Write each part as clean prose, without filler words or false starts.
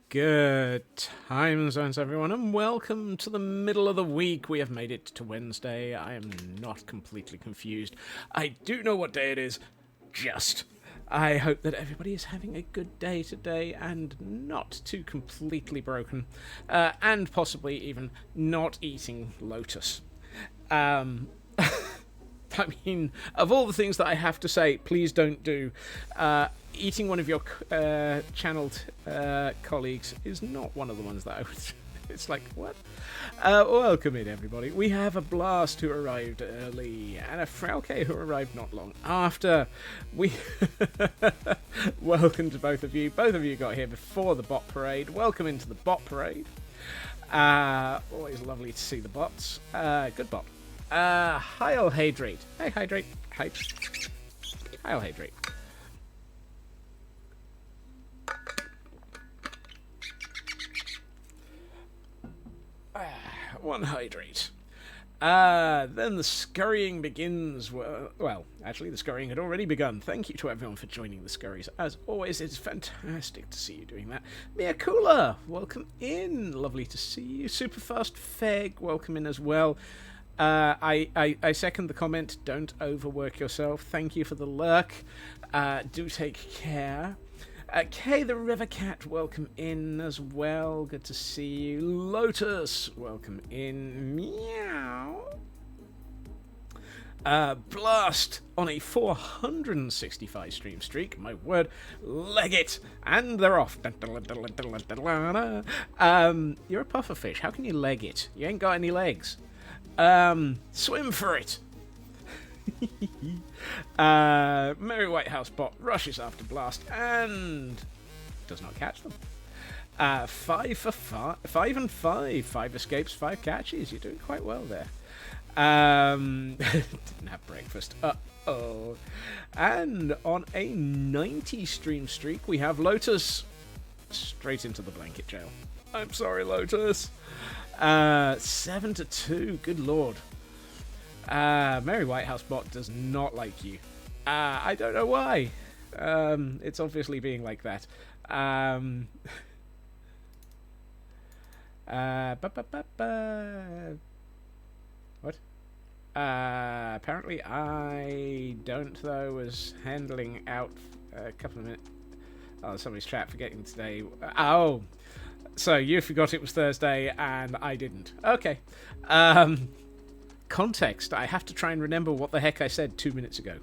Good time zones, everyone, and welcome to the middle of the week. We have made it to Wednesday. I am not completely confused. I do know what day it is. Just. I hope that everybody is having a good day today and not too completely broken, and possibly even not eating Lotus. I mean, of all the things that I have to say, please don't do. Eating one of your channeled colleagues is not one of the ones that I would. It's like, what? Welcome in, everybody. We have a Blast who arrived early and a Frauke who arrived not long after. We welcome to both of you. Both of you got here before the bot parade. Welcome into the bot parade. Always lovely to see the bots. Good bot. Heil Hydrate. Hey, Hydrate. Heil Hydrate. One Hydrate. Then the scurrying begins. Well, actually, the scurrying had already begun. Thank you to everyone for joining the scurries. As always, it's fantastic to see you doing that. Mia Kula, welcome in. Lovely to see you. Superfast Feg, welcome in as well. I second the comment. Don't overwork yourself. Thank you for the lurk. Do take care. Kay the River Cat, welcome in as well. Good to see you. Lotus, welcome in. Meow. Blast on a 465 stream streak. My word. Leg it. And they're off. You're a pufferfish. How can you leg it? You ain't got any legs. Swim for it. Merry Whitehouse bot rushes after Blast and does not catch them. 5 for 5 and 5. 5 escapes, 5 catches. You're doing quite well there. Didn't have breakfast. Uh-oh. And on a 90 stream streak, we have Lotus straight into the blanket jail. I'm sorry, Lotus. 7 to 2. Good lord. Merry Whitehouse bot does not like you. I don't know why. It's obviously being like that. What? Apparently I don't, though. Was handling out a couple of minutes. Oh, somebody's chat forgetting today. Oh, so you forgot it was Thursday and I didn't. Okay. Context. I have to try and remember what the heck I said 2 minutes ago.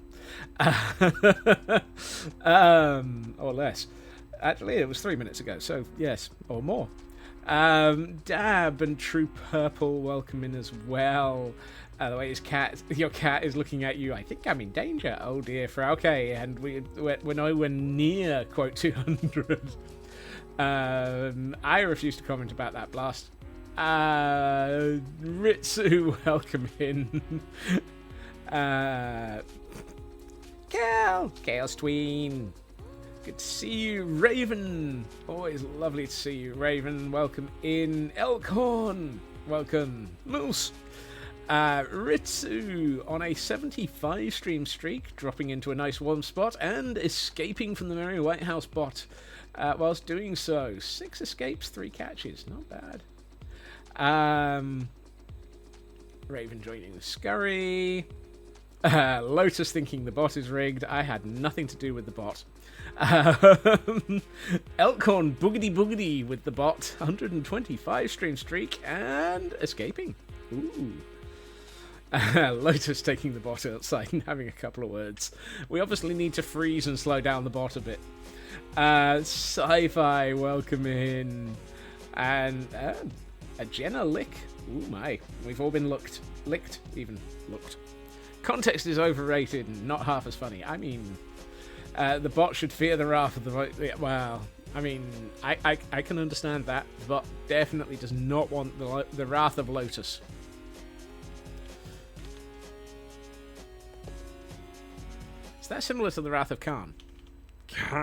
Or less. Actually, it was 3 minutes ago, so yes, or more. Dab and True Purple, welcome in as well. The way your cat is looking at you, I think I'm in danger. Oh dear, Frauke, and we're nowhere near quote 200. I refuse to comment about that Blast. Ritsu, welcome in. Chaos Tween. Good to see you, Raven. Always lovely to see you, Raven. Welcome in. Elkhorn, welcome. Moose. Ritsu on a 75 stream streak, dropping into a nice warm spot and escaping from the Merry Whitehouse bot. Whilst doing so, 6 escapes, 3 catches. Not bad. Raven joining the scurry. Lotus thinking the bot is rigged. I had nothing to do with the bot. Elkhorn boogity boogity with the bot. 125 stream streak and escaping. Ooh. Lotus taking the bot outside and having a couple of words. We obviously need to freeze and slow down the bot a bit. Sci-Fi, welcome in. And a Jenna lick. Ooh my. We've all been licked. Even looked. Context is overrated and not half as funny. I mean, the bot should fear the wrath of the... Well, I mean, I can understand that. The bot definitely does not want the wrath of Lotus. Is that similar to the wrath of Khan? Khan.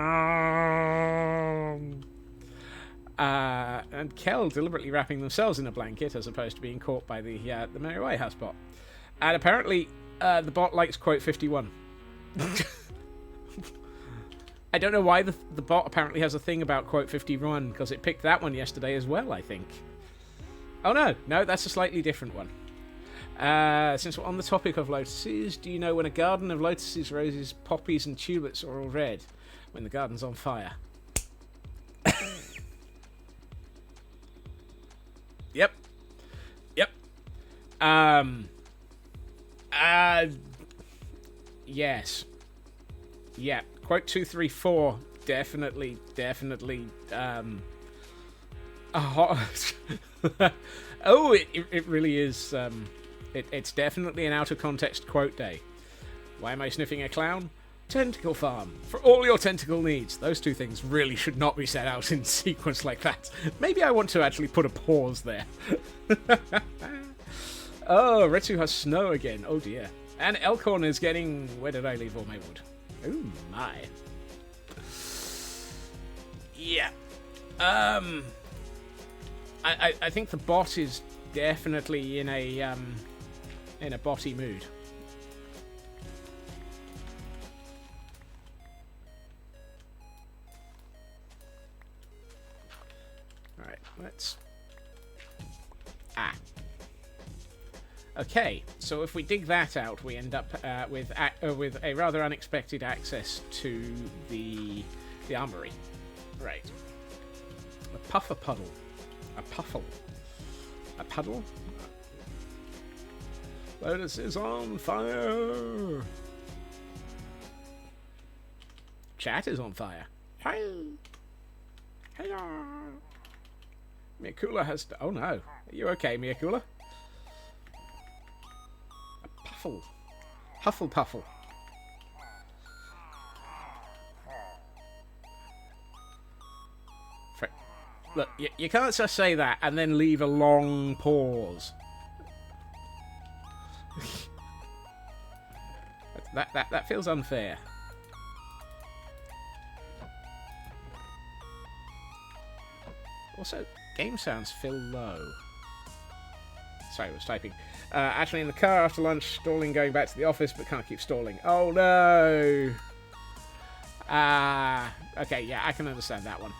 And Kel deliberately wrapping themselves in a blanket as opposed to being caught by the Merry Whitehouse bot. And apparently the bot likes quote 51. I don't know why the bot apparently has a thing about quote 51, because it picked that one yesterday as well, I think. Oh no, that's a slightly different one. Since we're on the topic of lotuses, do you know when a garden of lotuses, roses, poppies and tulips are all red? When the garden's on fire. Yep. Yes. Yeah. Quote 234. Definitely. Oh, it really is. It's definitely an out of context quote day. Why am I sniffing a clown? Tentacle farm. For all your tentacle needs. Those two things really should not be set out in sequence like that. Maybe I want to actually put a pause there. Oh, Retsu has snow again. Oh dear. And Elkhorn is getting... Where did I leave all my wood? Oh my. Yeah. I think the bot is definitely in a botty mood. Alright, let's... Okay, so if we dig that out, we end up with a rather unexpected access to the armory. Right. A puffer puddle. A puffle. A puddle? Lotus is on fire! Chat is on fire. Hi! Hello! Miyakula has... Oh no. Are you okay, Miyakula? A puffle. Huffle puffle. Look, you can't just say that and then leave a long pause. that feels unfair. Also, game sounds feel low. Sorry, I was typing. Actually in the car after lunch, stalling going back to the office, but can't keep stalling. Oh no! Okay, yeah, I can understand that one.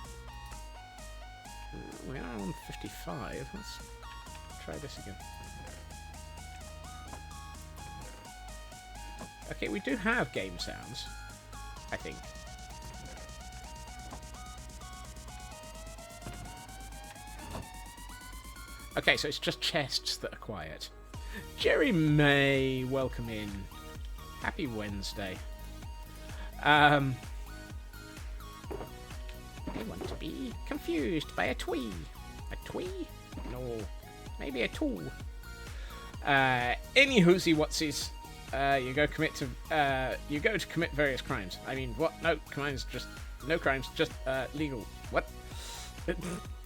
We are on 55. Let's try this again. Okay, we do have game sounds, I think. Okay, so it's just chests that are quiet. Jerry May, welcome in. Happy Wednesday. I want to be confused by a twee. A twee? No. Maybe a tool. Any whoosy whatsies. You go to commit various crimes. I mean, what? No crimes, just legal. What?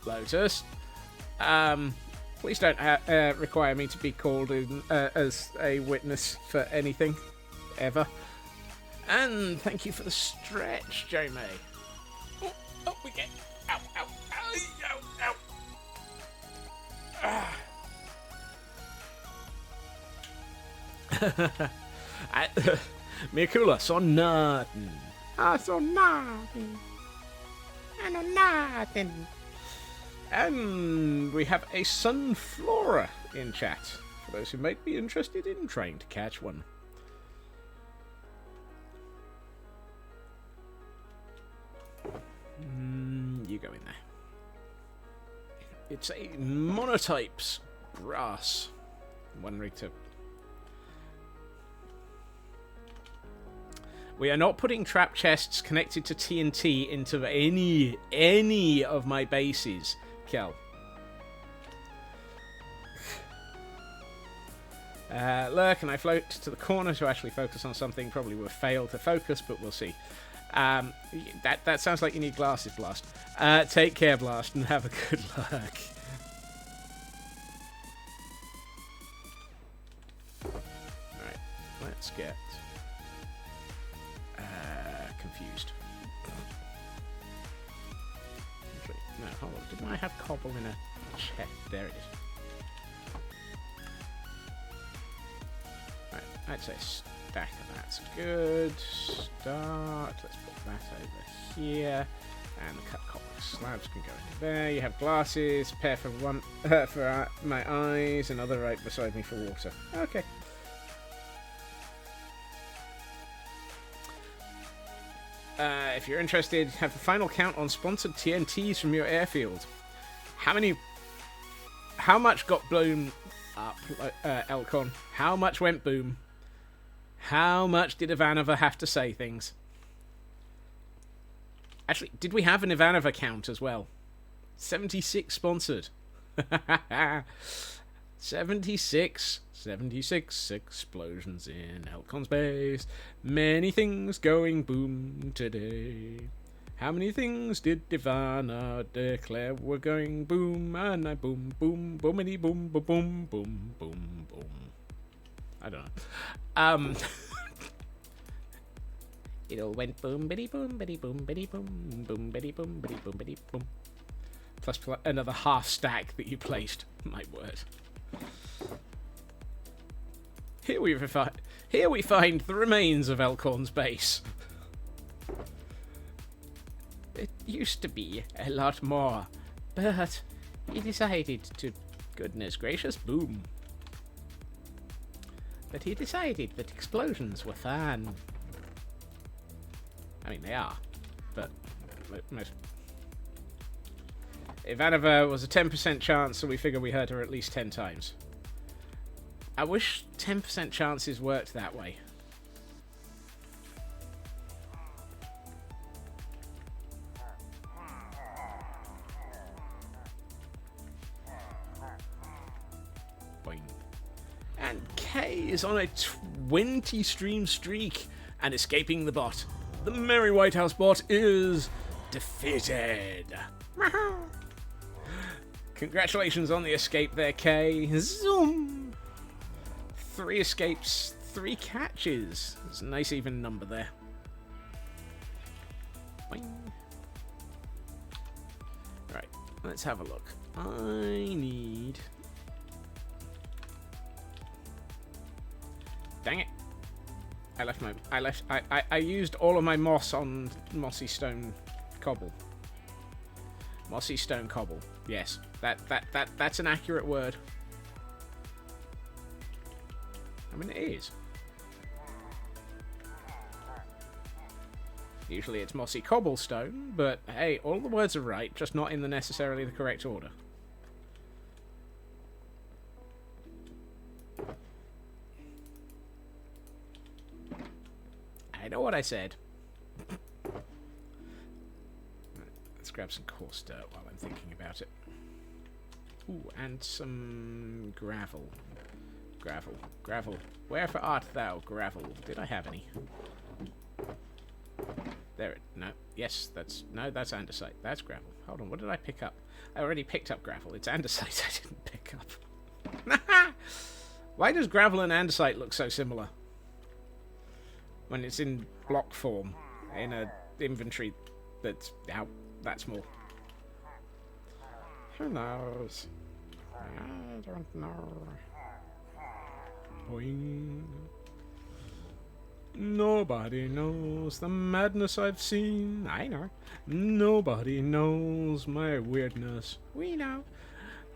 Lotus. Please don't require me to be called in as a witness for anything, ever. And thank you for the stretch, Jerry May. Oh, we get... Ow, ow, ow, ow, ow. Miyakula, så nothing. Så nothing. I know nothing. And we have a Sunflora in chat, for those who might be interested in trying to catch one. You go in there. It's a monotypes grass. One rig to... We are not putting trap chests connected to TNT into any of my bases, Kel. Lurk and I float to the corner to actually focus on something. Probably will fail to focus, but we'll see. That sounds like you need glasses, Blast. Take care, Blast, and have a good lurk. Alright, let's get confused. No, hold on. Didn't I have cobble in a chest? There it is. Right, I'd say stack of that's good. Start. Let's put that over here. And the cut copper slabs can go into there. You have glasses, pair for one for my eyes, another right beside me for water. Okay. If you're interested, have the final count on sponsored TNTs from your airfield. How much got blown up, Elcon? How much went boom? How much did Ivanova have to say things? Actually, did we have an Ivanova count as well? 76 sponsored. 76 explosions in Elcon's base. Many things going boom today. How many things did Ivana declare were going boom? And I boom, boom, boomity, boom, boom, boom, boom, boom, boom. I don't know. It all went boom, bitty, boom, bitty, boom, bitty, boom, boom, bitty, boom, bitty, boom, bitty, boom. Plus another half stack that you placed. My word. Here we find the remains of Elcorn's base. It used to be a lot more, but he decided to, goodness gracious, boom. But he decided that explosions were fun. I mean, they are, but most. Ivanova was a 10% chance, so we figure we heard her at least 10 times. I wish 10% chances worked that way. Boing. And K is on a 20 stream streak and escaping the bot. The Merry White House bot is defeated. Congratulations on the escape there, Kay. Zoom! 3 escapes, 3 catches. It's a nice even number there. Boing. Right, let's have a look. I need... Dang it. I used all of my moss on mossy stone cobble. Mossy stone cobble. Yes, that's an accurate word. I mean, it is. Usually it's mossy cobblestone, but hey, all the words are right, just not in the necessarily the correct order. I know what I said. Let's grab some coarse dirt while I'm thinking about it. Ooh, and some gravel. Gravel. Gravel. Wherefore art thou, gravel? Did I have any? There it... No. Yes, that's... No, that's andesite. That's gravel. Hold on, what did I pick up? I already picked up gravel. It's andesite I didn't pick up. Why does gravel and andesite look so similar? When it's in block form. In a inventory that's out that small. Who knows? I don't know. Boing. Nobody knows the madness I've seen. I know. Nobody knows my weirdness. We know.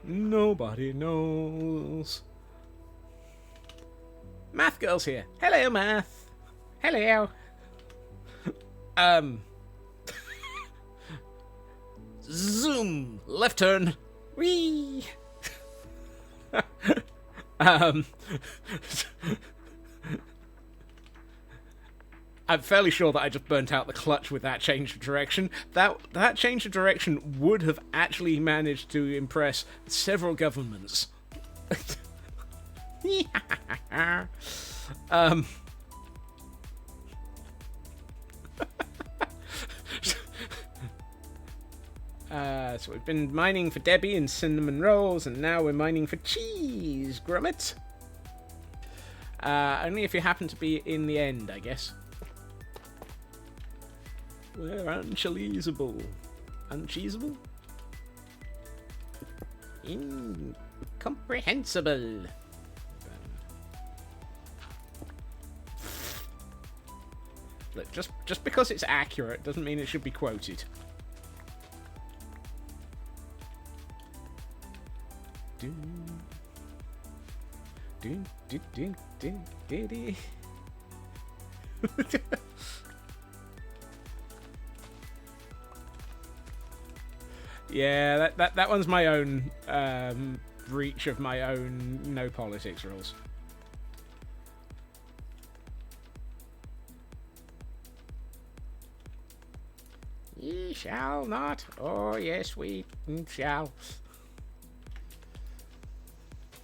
Nobody knows. Math girl's here. Hello, Math. Hello. Zoom. Left turn. Whee. I'm fairly sure that I just burnt out the clutch with that change of direction. That change of direction would have actually managed to impress several governments. So we've been mining for Debbie and cinnamon rolls, and now we're mining for cheese, Grummet. Only if you happen to be in the end, I guess. We're uncheeseable. Uncheeseable? Incomprehensible. Look, just because it's accurate doesn't mean it should be quoted. Yeah, that one's my own breach of my own no politics rules. Ye shall not. Oh, yes, we shall.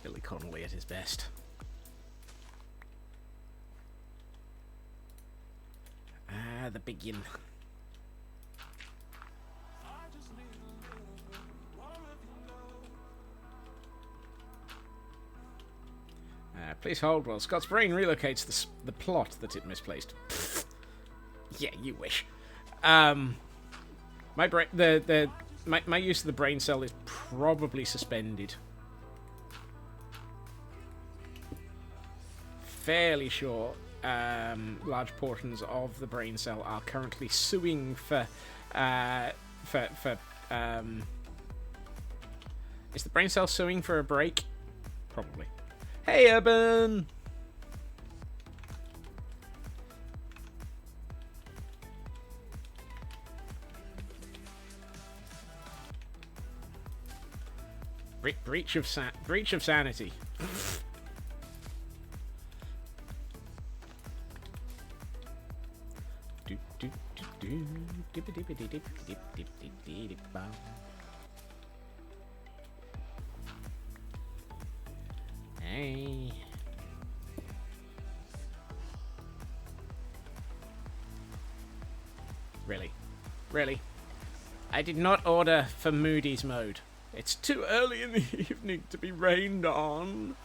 Billy Connolly at his best. Ah, the begin. Please hold while Scott's brain relocates the plot that it misplaced. Pfft. Yeah, you wish. My use of the brain cell is probably suspended. Fairly sure large portions of the brain cell are currently suing for is the brain cell suing for a break? Probably. Hey, Urban! Breach of sanity. Hey. Really? I did not order for Moody's mode. It's too early in the evening to be rained on.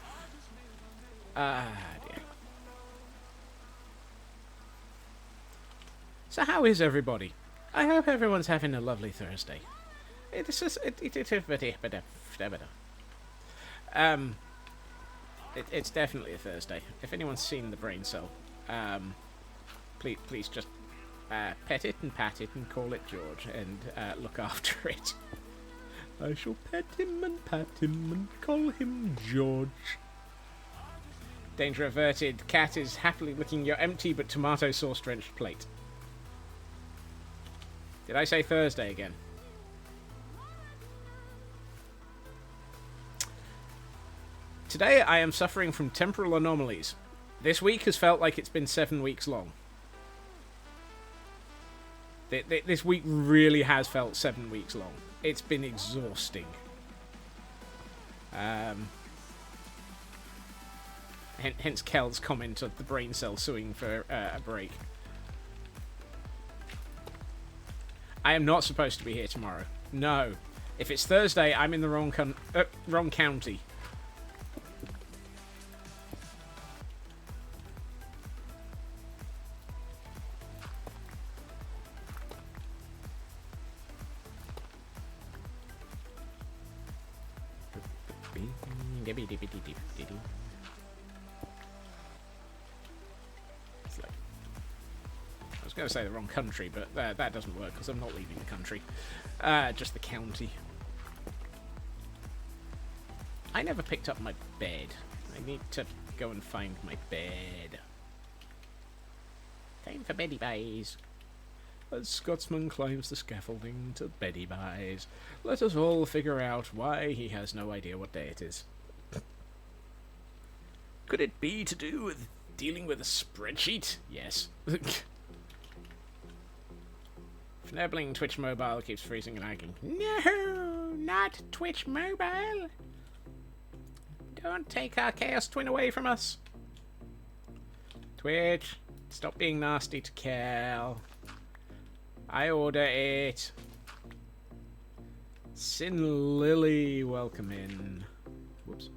Ah, dear. So how is everybody? I hope everyone's having a lovely Thursday. It's definitely a Thursday. If anyone's seen the brain cell, please just pet it and pat it and call it George and look after it. I shall pet him and pat him and call him George. Danger averted. Cat is happily licking your empty but tomato sauce drenched plate. Did I say Thursday again? Today I am suffering from temporal anomalies. This week has felt like it's been 7 weeks long. This week really has felt 7 weeks long. It's been exhausting. Hence Kel's comment of the brain cell suing for a break. I am not supposed to be here tomorrow. No. If it's Thursday, I'm in the wrong county. I was going to say the wrong country, but that doesn't work because I'm not leaving the country. Just the county. I never picked up my bed. I need to go and find my bed. Time for beddy buys. As Scotsman climbs the scaffolding to beddy buys, let us all figure out why he has no idea what day it is. Could it be to do with dealing with a spreadsheet? Yes. Fnibbling Twitch Mobile keeps freezing and lagging. No, not Twitch Mobile. Don't take our Chaos Twin away from us. Twitch, stop being nasty to Cal. I order it. Sin Lily, welcome in. Whoops.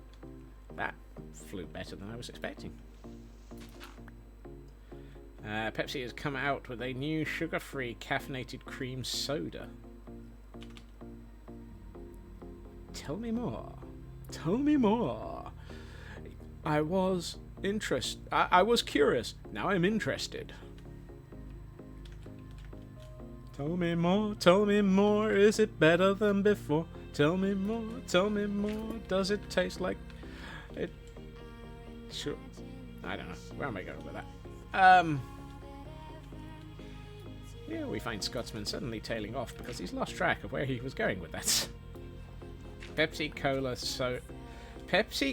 That flew better than I was expecting. Pepsi has come out with a new sugar-free caffeinated cream soda. Tell me more. Tell me more. I was curious. Now I'm interested. tell me more, is it better than before? Tell me more, does it taste like it? Sure. I don't know. Where am I going with that? Yeah, we find Scotsman suddenly tailing off because he's lost track of where he was going with that. Pepsi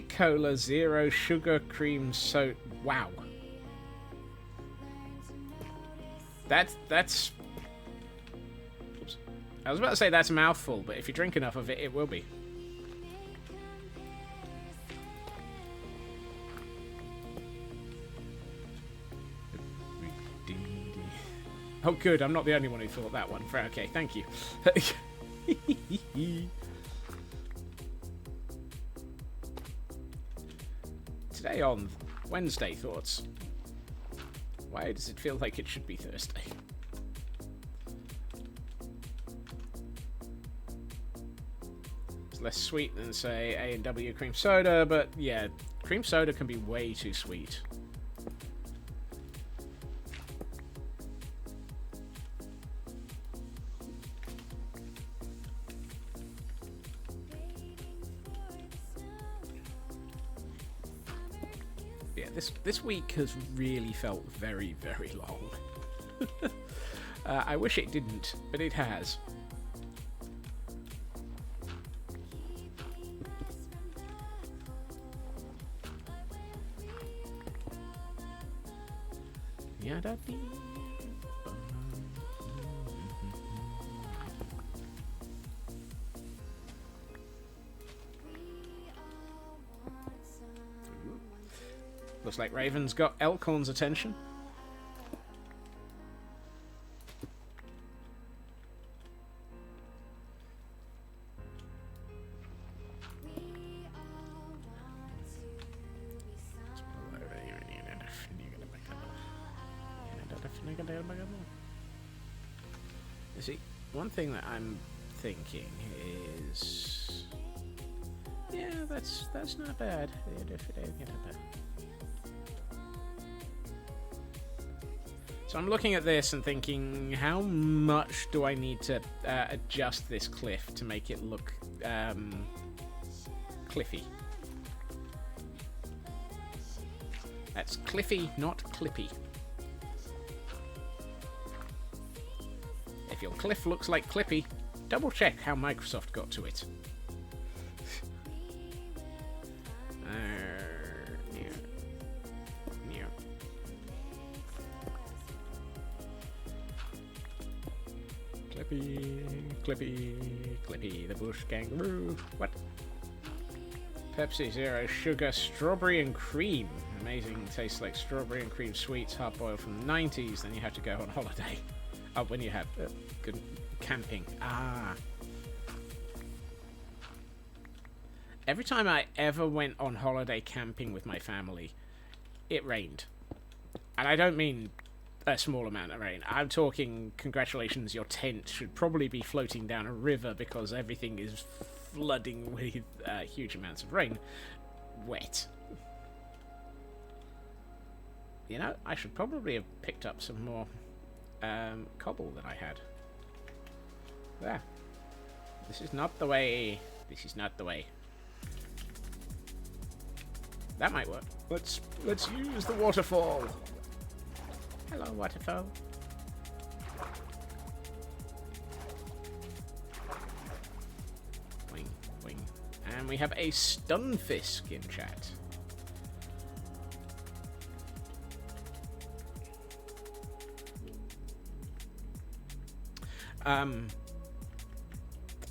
Cola Zero Sugar Cream Soda. Wow. That's... Oops. I was about to say that's a mouthful, but if you drink enough of it, it will be. Oh, good. I'm not the only one who thought that one. Okay, thank you. Today on Wednesday Thoughts. Why does it feel like it should be Thursday? It's less sweet than, say, A&W cream soda, but yeah, cream soda can be way too sweet. This week has really felt very, very long. I wish it didn't, but it has. Looks like Raven's got Elkhorn's attention. You see, one thing that I'm thinking is... Yeah, that's not bad. So I'm looking at this and thinking, how much do I need to adjust this cliff to make it look cliffy? That's cliffy, not clippy. If your cliff looks like clippy, double check how Microsoft got to it. Clippy, the bush kangaroo. What? Pepsi Zero Sugar Strawberry and Cream. Amazing, tastes like strawberry and cream sweets, hard boiled from the 90s. Then you have to go on holiday. Oh, when you have good camping. Every time I ever went on holiday camping with my family, it rained. And I don't mean a small amount of rain. I'm talking, congratulations, your tent should probably be floating down a river because everything is flooding with huge amounts of rain. Wet. You know, I should probably have picked up some more cobble that I had. There. This is not the way. This is not the way. That might work. Let's use the waterfall. Hello, waterfall. Wing, wing. And we have a stunfisk in chat.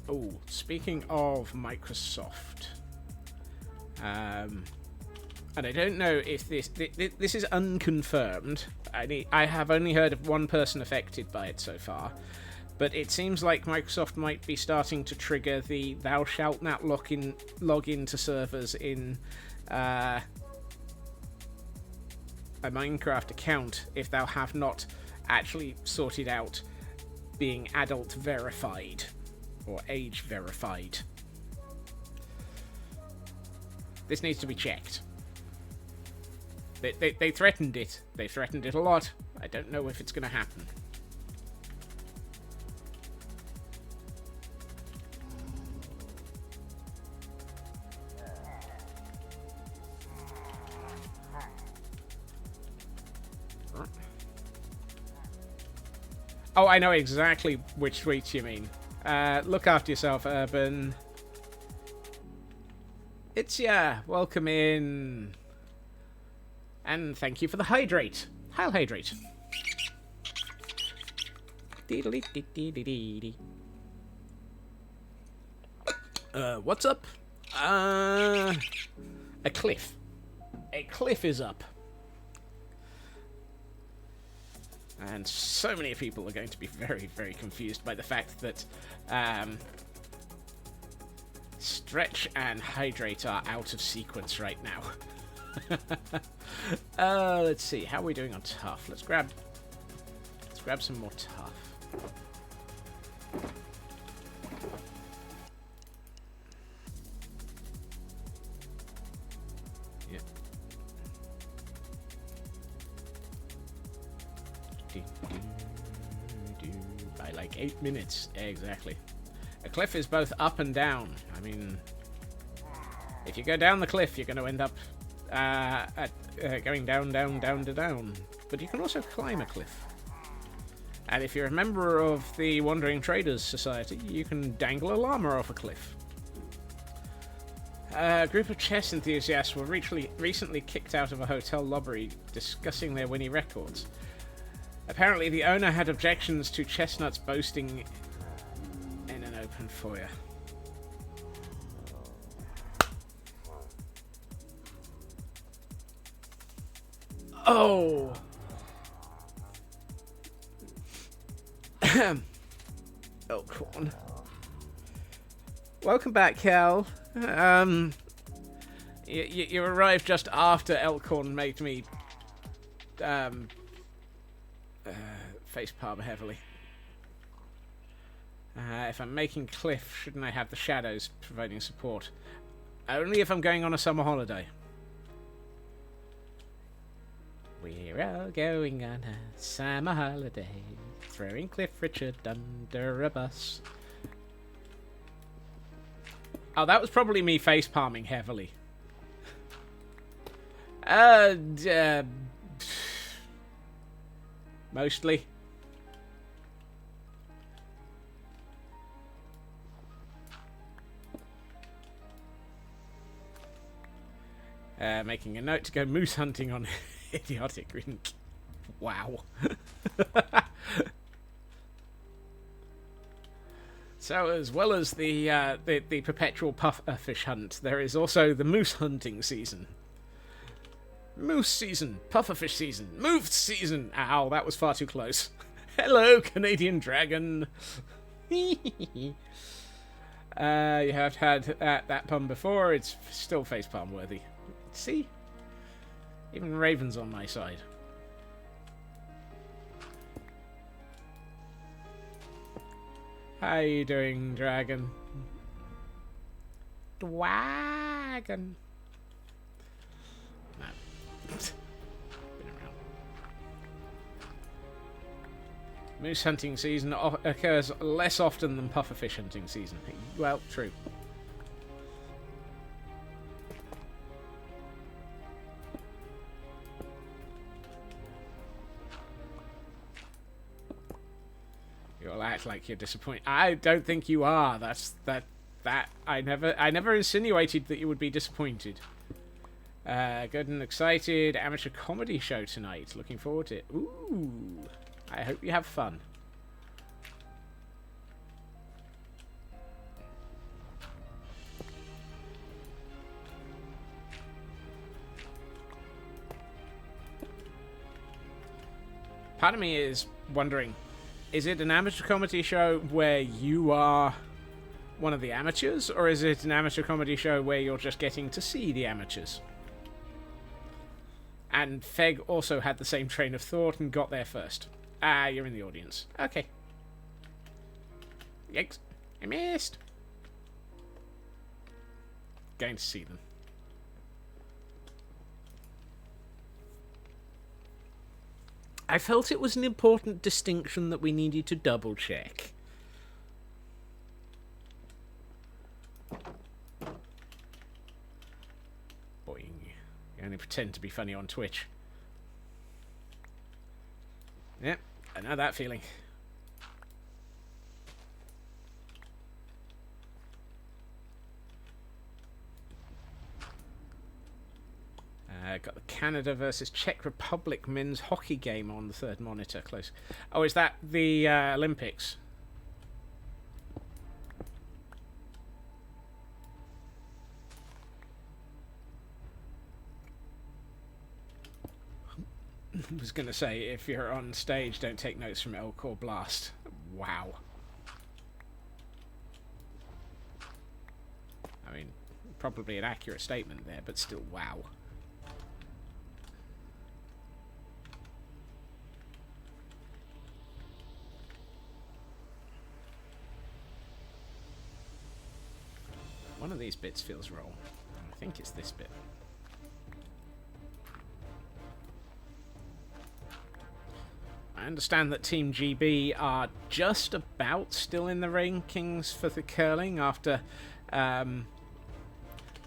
Oh, speaking of Microsoft, and I don't know if this is unconfirmed. I have only heard of one person affected by it so far, but it seems like Microsoft might be starting to trigger the "thou shalt not log into servers in a Minecraft account if thou have not actually sorted out being adult verified or age verified." This needs to be checked. They threatened it. They threatened it a lot. I don't know if it's going to happen. Oh, I know exactly which tweets you mean. Look after yourself, Urban. It's ya. Welcome in. And thank you for the hydrate. I'll hydrate. What's up? A cliff. A cliff is up. And so many people are going to be very, very confused by the fact that Stretch and Hydrate are out of sequence right now. Let's see. How are we doing on Tough? Let's grab some more Tough. Yeah. By like 8 minutes. Exactly. A cliff is both up and down. I mean, if you go down the cliff, you're going to end up going down, down, down to down. But you can also climb a cliff. And if you're a member of the Wandering Traders Society, you can dangle a llama off a cliff. A group of chess enthusiasts were recently kicked out of a hotel lobby discussing their Winnie records. Apparently, the owner had objections to chestnuts boasting in an open foyer. Oh! Elkhorn. Welcome back, Cal. You arrived just after Elkhorn made me facepalm heavily. If I'm making Cliff, shouldn't I have the shadows providing support? Only if I'm going on a summer holiday. We're all going on a summer holiday, throwing Cliff Richard under a bus. Oh, that was probably me facepalming heavily. Mostly. Making a note to go moose hunting on idiotic rink. Wow. So, as well as the perpetual pufferfish hunt, there is also the moose hunting season. Moose season, pufferfish season, moose season. Ow, that was far too close. Hello, Canadian dragon. You have had that pun before. It's still facepalm worthy. See? Even Raven's on my side. How you doing, dragon? Dragon. No. Been around. Moose hunting season occurs less often than pufferfish hunting season. Well, true. You'll act like you're disappointed. I don't think you are. I never insinuated that you would be disappointed. Good and excited amateur comedy show tonight. Looking forward to it. Ooh. I hope you have fun. Part of me is wondering, is it an amateur comedy show where you are one of the amateurs, or is it an amateur comedy show where you're just getting to see the amateurs? And Feg also had the same train of thought and got there first. Ah, you're in the audience. Okay. Yikes. I missed. Going to see them. I felt it was an important distinction that we needed to double check. Boing. You only pretend to be funny on Twitch. Yep, I know that feeling. Got the Canada versus Czech Republic men's hockey game on the third monitor. Close. Oh, is that the Olympics? I was going to say, if you're on stage, don't take notes from Elk or Blast. Wow. I mean, probably an accurate statement there, but still, wow. One of these bits feels wrong. I think it's this bit. I understand that Team GB are just about still in the rankings for the curling after... I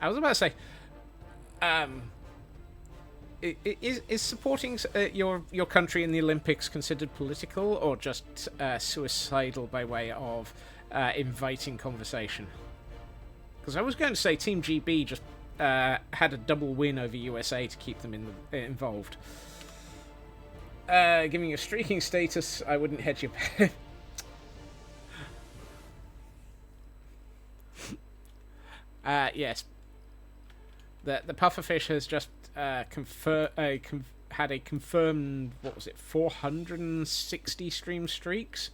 was about to say... is supporting your country in the Olympics considered political or just suicidal by way of inviting conversation? Because I was going to say Team GB just had a double win over USA to keep them involved. Giving you streaking status, I wouldn't hedge your bet. Yes. The pufferfish has just had a confirmed, what was it, 460 stream streaks?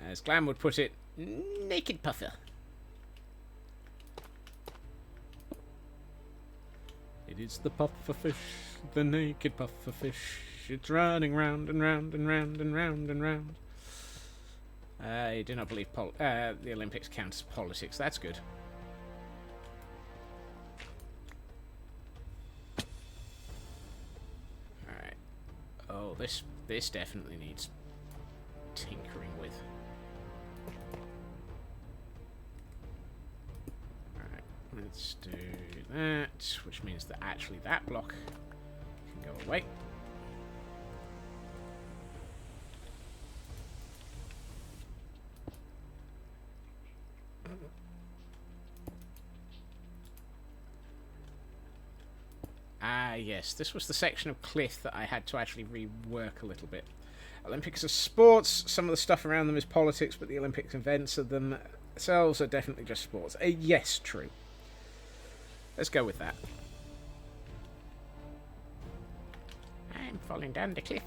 As Glam would put it, naked puffer. It is the pufferfish, the naked pufferfish. It's running round and round and round and round and round. I do not believe the Olympics counts as politics. That's good. Alright. Oh, this definitely needs tinkering with. Alright, let's do that, which means that actually that block can go away. Ah, yes, this was the section of cliff that I had to actually rework a little bit. Olympics are sports, some of the stuff around them is politics, but the Olympic events of themselves are definitely just sports. Yes, true. Let's go with that. I'm falling down the cliff.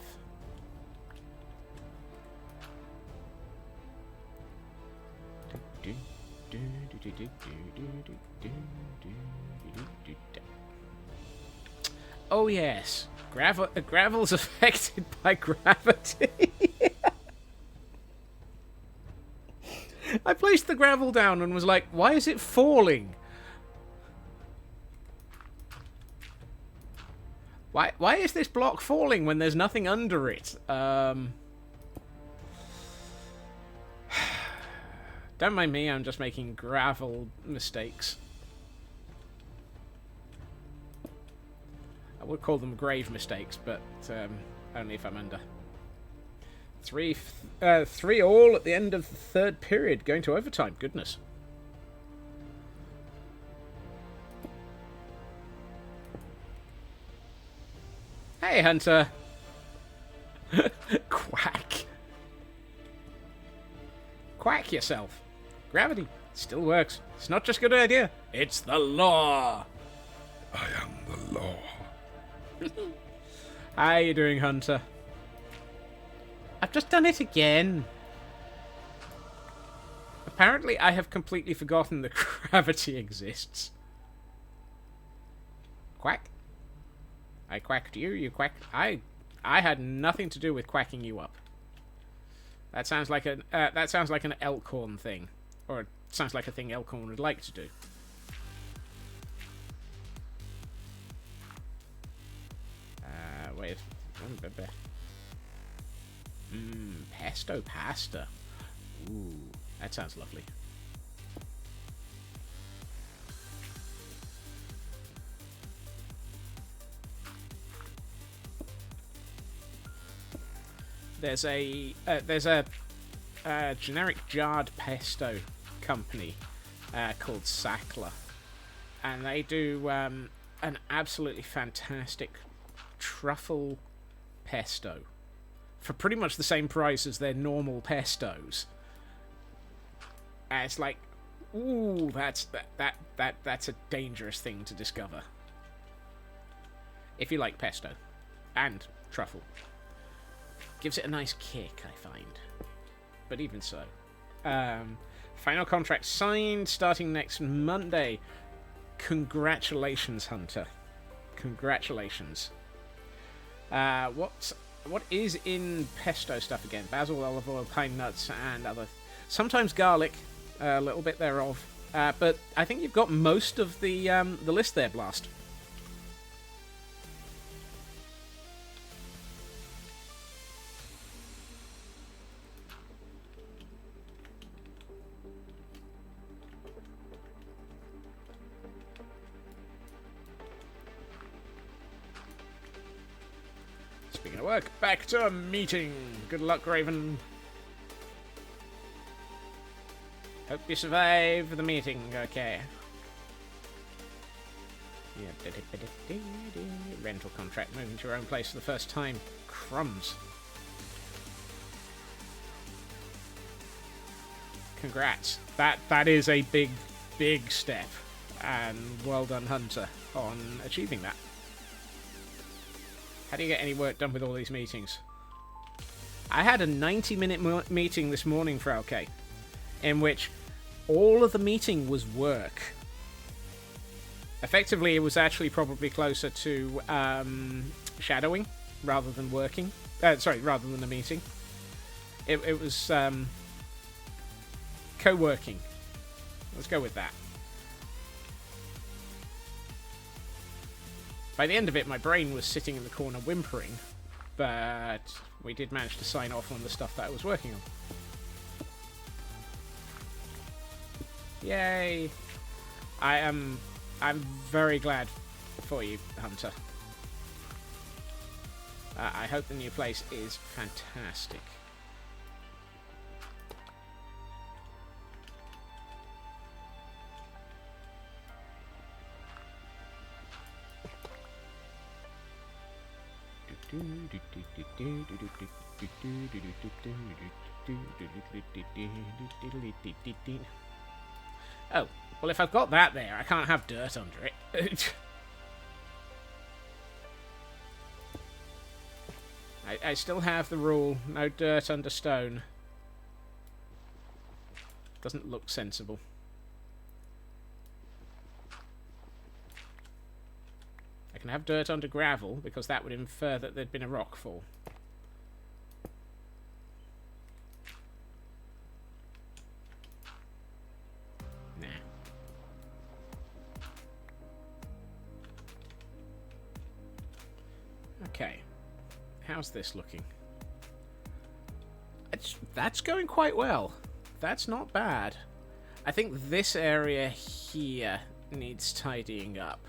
Oh yes, gravel's affected by gravity. I placed the gravel down and was like, why is it falling? Why is this block falling when there's nothing under it? Don't mind me, I'm just making gravel mistakes. I would call them grave mistakes, but only if I'm under. 3-3 at the end of the third period, going to overtime. Goodness. Hey, Hunter. Quack. Quack yourself. Gravity still works. It's not just a good idea. It's the law. I am the law. How you doing, Hunter? I've just done it again. Apparently, I have completely forgotten that gravity exists. Quack. I quacked you, you quacked... I had nothing to do with quacking you up. That sounds like an Elkhorn thing. Or it sounds like a thing Elkhorn would like to do. Wait. Pesto pasta. Ooh, that sounds lovely. There's a generic jarred pesto company called Sackler, and they do an absolutely fantastic truffle pesto for pretty much the same price as their normal pestos. And it's like, ooh, that's a dangerous thing to discover. If you like pesto and truffle, gives it a nice kick, I find. But even so, final contract signed, starting next Monday. Congratulations, Hunter. Congratulations. What is in pesto stuff again? Basil, olive oil, pine nuts, and other. Sometimes garlic, a little bit thereof. But I think you've got most of the list there, Blast. Speaking of work, back to a meeting. Good luck, Raven. Hope you survive the meeting, okay. Yeah. Rental contract, moving to your own place for the first time. Crumbs. Congrats. That is a big step. And well done, Hunter, on achieving that. How do you get any work done with all these meetings? I had a 90-minute meeting this morning for LK, in which all of the meeting was work. Effectively, it was actually probably closer to shadowing rather than working. Rather than a meeting. It was co-working. Let's go with that. By the end of it, my brain was sitting in the corner whimpering, but we did manage to sign off on the stuff that I was working on. Yay! I'm very glad for you, Hunter. I hope the new place is fantastic. Oh, well, if I've got that there, I can't have dirt under it. I still have the rule, no dirt under stone. Doesn't look sensible. I can have dirt under gravel, because that would infer that there'd been a rock fall. Nah. Okay. How's this looking? That's going quite well. That's not bad. I think this area here needs tidying up.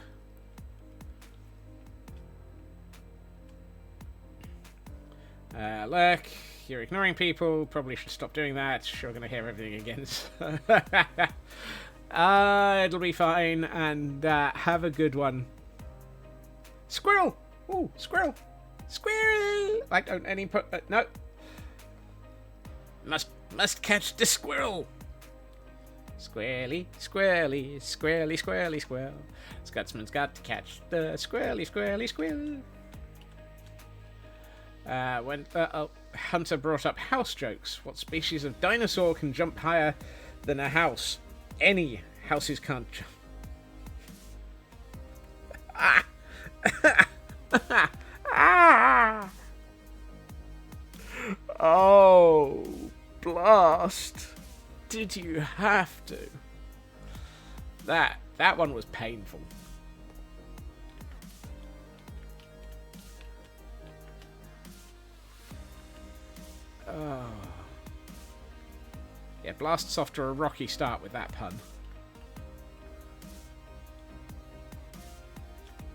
Look, you're ignoring people. Probably should stop doing that. Sure, gonna hear everything again. It'll be fine, and have a good one. Squirrel! Ooh, squirrel! Squirrel! I don't any put. No. Must catch the squirrel. Squirrely, squirrely, squirrely, squirrely, squirrel. Scotsman's got to catch the squirrely, squirrely, squirrel. When Hunter brought up house jokes, what species of dinosaur can jump higher than a house? Any houses can't jump. Oh, Blast. Did you have to? That one was painful. Oh. Yeah, Blast's off to a rocky start with that pun.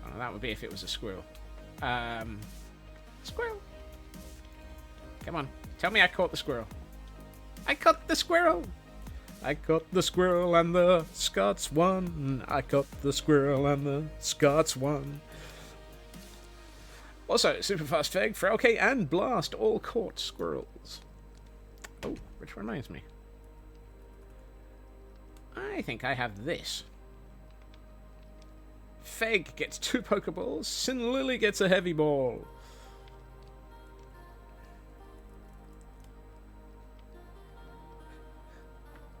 Oh, that would be if it was a squirrel. Squirrel. Come on. Tell me I caught the squirrel. I caught the squirrel! I caught the squirrel and the Scots won. I caught the squirrel and the Scots won. Also, Superfast Feg, Frauke, and Blast all caught squirrels. Oh, which reminds me. I think I have this. Feg gets 2 Pokeballs. Sin Lily gets a heavy ball.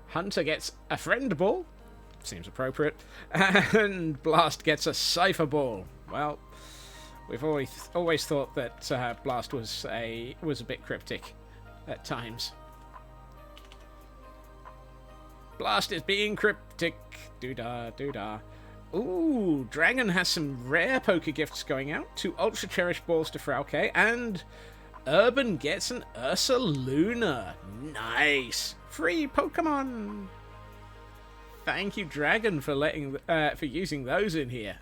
Hunter gets a friend ball. Seems appropriate. And Blast gets a Cypher ball. Well, we've always thought that Blast was a bit cryptic at times. Blast is being cryptic. Doo-dah, doo-dah. Ooh, Dragon has some rare Poké Gifts going out. 2 Ultra Cherish Balls to Frauke, and Urban gets an Ursaluna. Nice! Free Pokemon! Thank you, Dragon, for using those in here.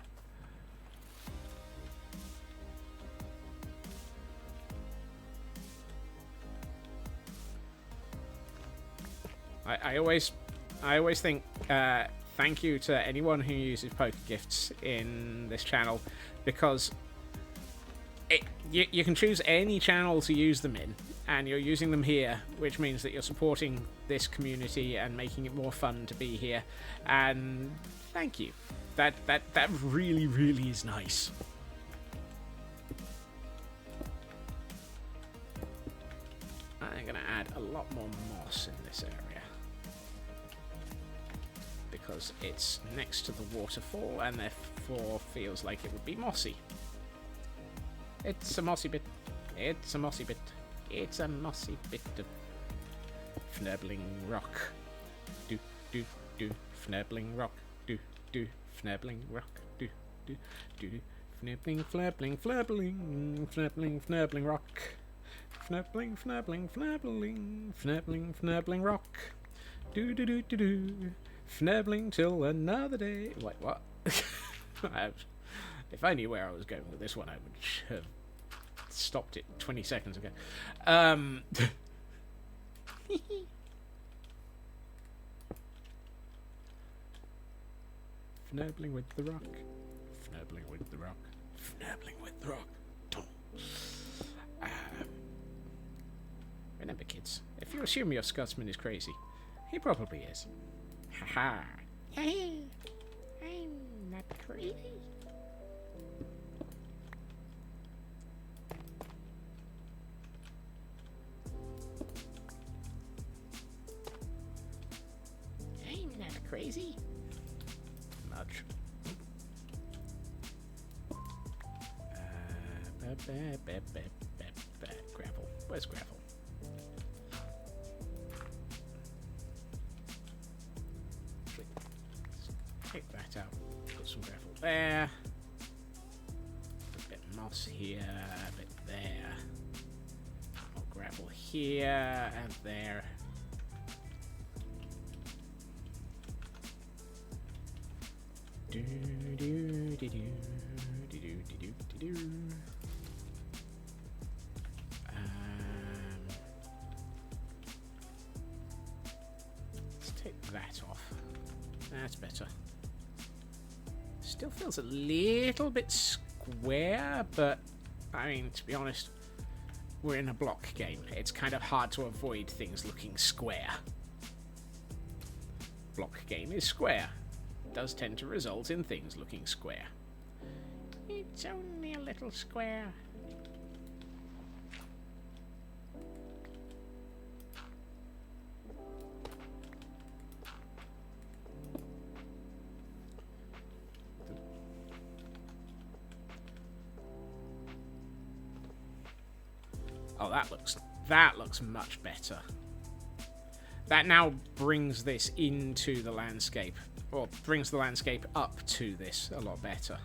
I always think thank you to anyone who uses Poké Gifts in this channel, because you can choose any channel to use them in, and you're using them here, which means that you're supporting this community and making it more fun to be here. And thank you. That really, really is nice. I'm gonna add a lot more moss in this area, because it's next to the waterfall and therefore feels like it would be mossy. It's a mossy bit. It's a mossy bit. It's a mossy bit of fnurbling rock. Do, do, do. Fnurbling rock. Do, do. Fnurbling rock. Do, do, do, do. Fnurbling, flurbling, flurbling. Fnurbling, fnurbling rock. Fnurbling, fnurbling, fnurbling. Fnurbling, fnurbling rock. Do, do, do, do, do. Fnurbling till another day. Wait, what? If I knew where I was going with this one, I would have stopped it 20 seconds ago. Fnurbling with the rock. Fnurbling with the rock. Fnurbling with the rock. Remember, kids, if you assume your Scotsman is crazy, he probably is. Haha. Hey, I'm not crazy. I'm not crazy. Much. Gravel. Where's gravel? Take that out. Put some gravel there. A bit of moss here. A bit there. More gravel here and there. Do do do do do do do do do. Let's take that off. That's better. Still feels a little bit square, but I mean, to be honest, we're in a block game. It's kind of hard to avoid things looking square. Block game is square. It does tend to result in things looking square. It's only a little square. Oh, that looks much better. That now brings this into the landscape, or brings the landscape up to this a lot better.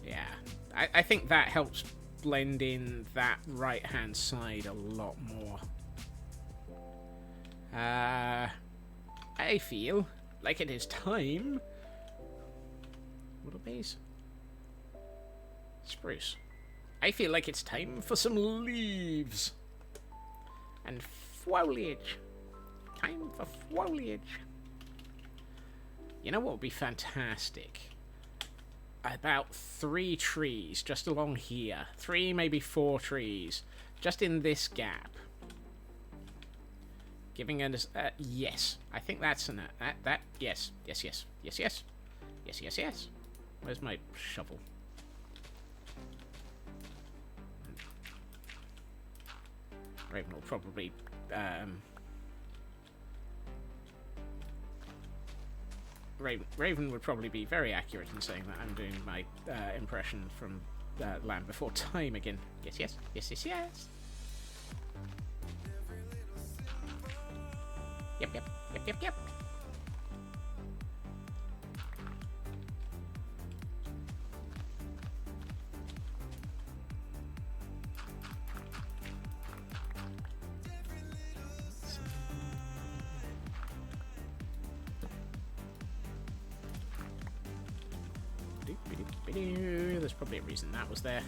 Yeah, I think that helps blend in that right-hand side a lot more. I feel like it is time. What are these? Spruce. I feel like it's time for some leaves. And foliage. Time for foliage. You know what would be fantastic? About 3 trees just along here. 3, maybe 4 trees. Just in this gap. Giving us... yes. I think that's an... That... Yes. Yes, yes. Yes, yes. Yes, yes, yes. Where's my shovel? Raven will probably... Raven would probably be very accurate in saying that I'm doing my impression from Land Before Time again. Yes, yes. Yes, yes, yes. Yep, yep. Yep, yep, yep. There's probably a reason that was there.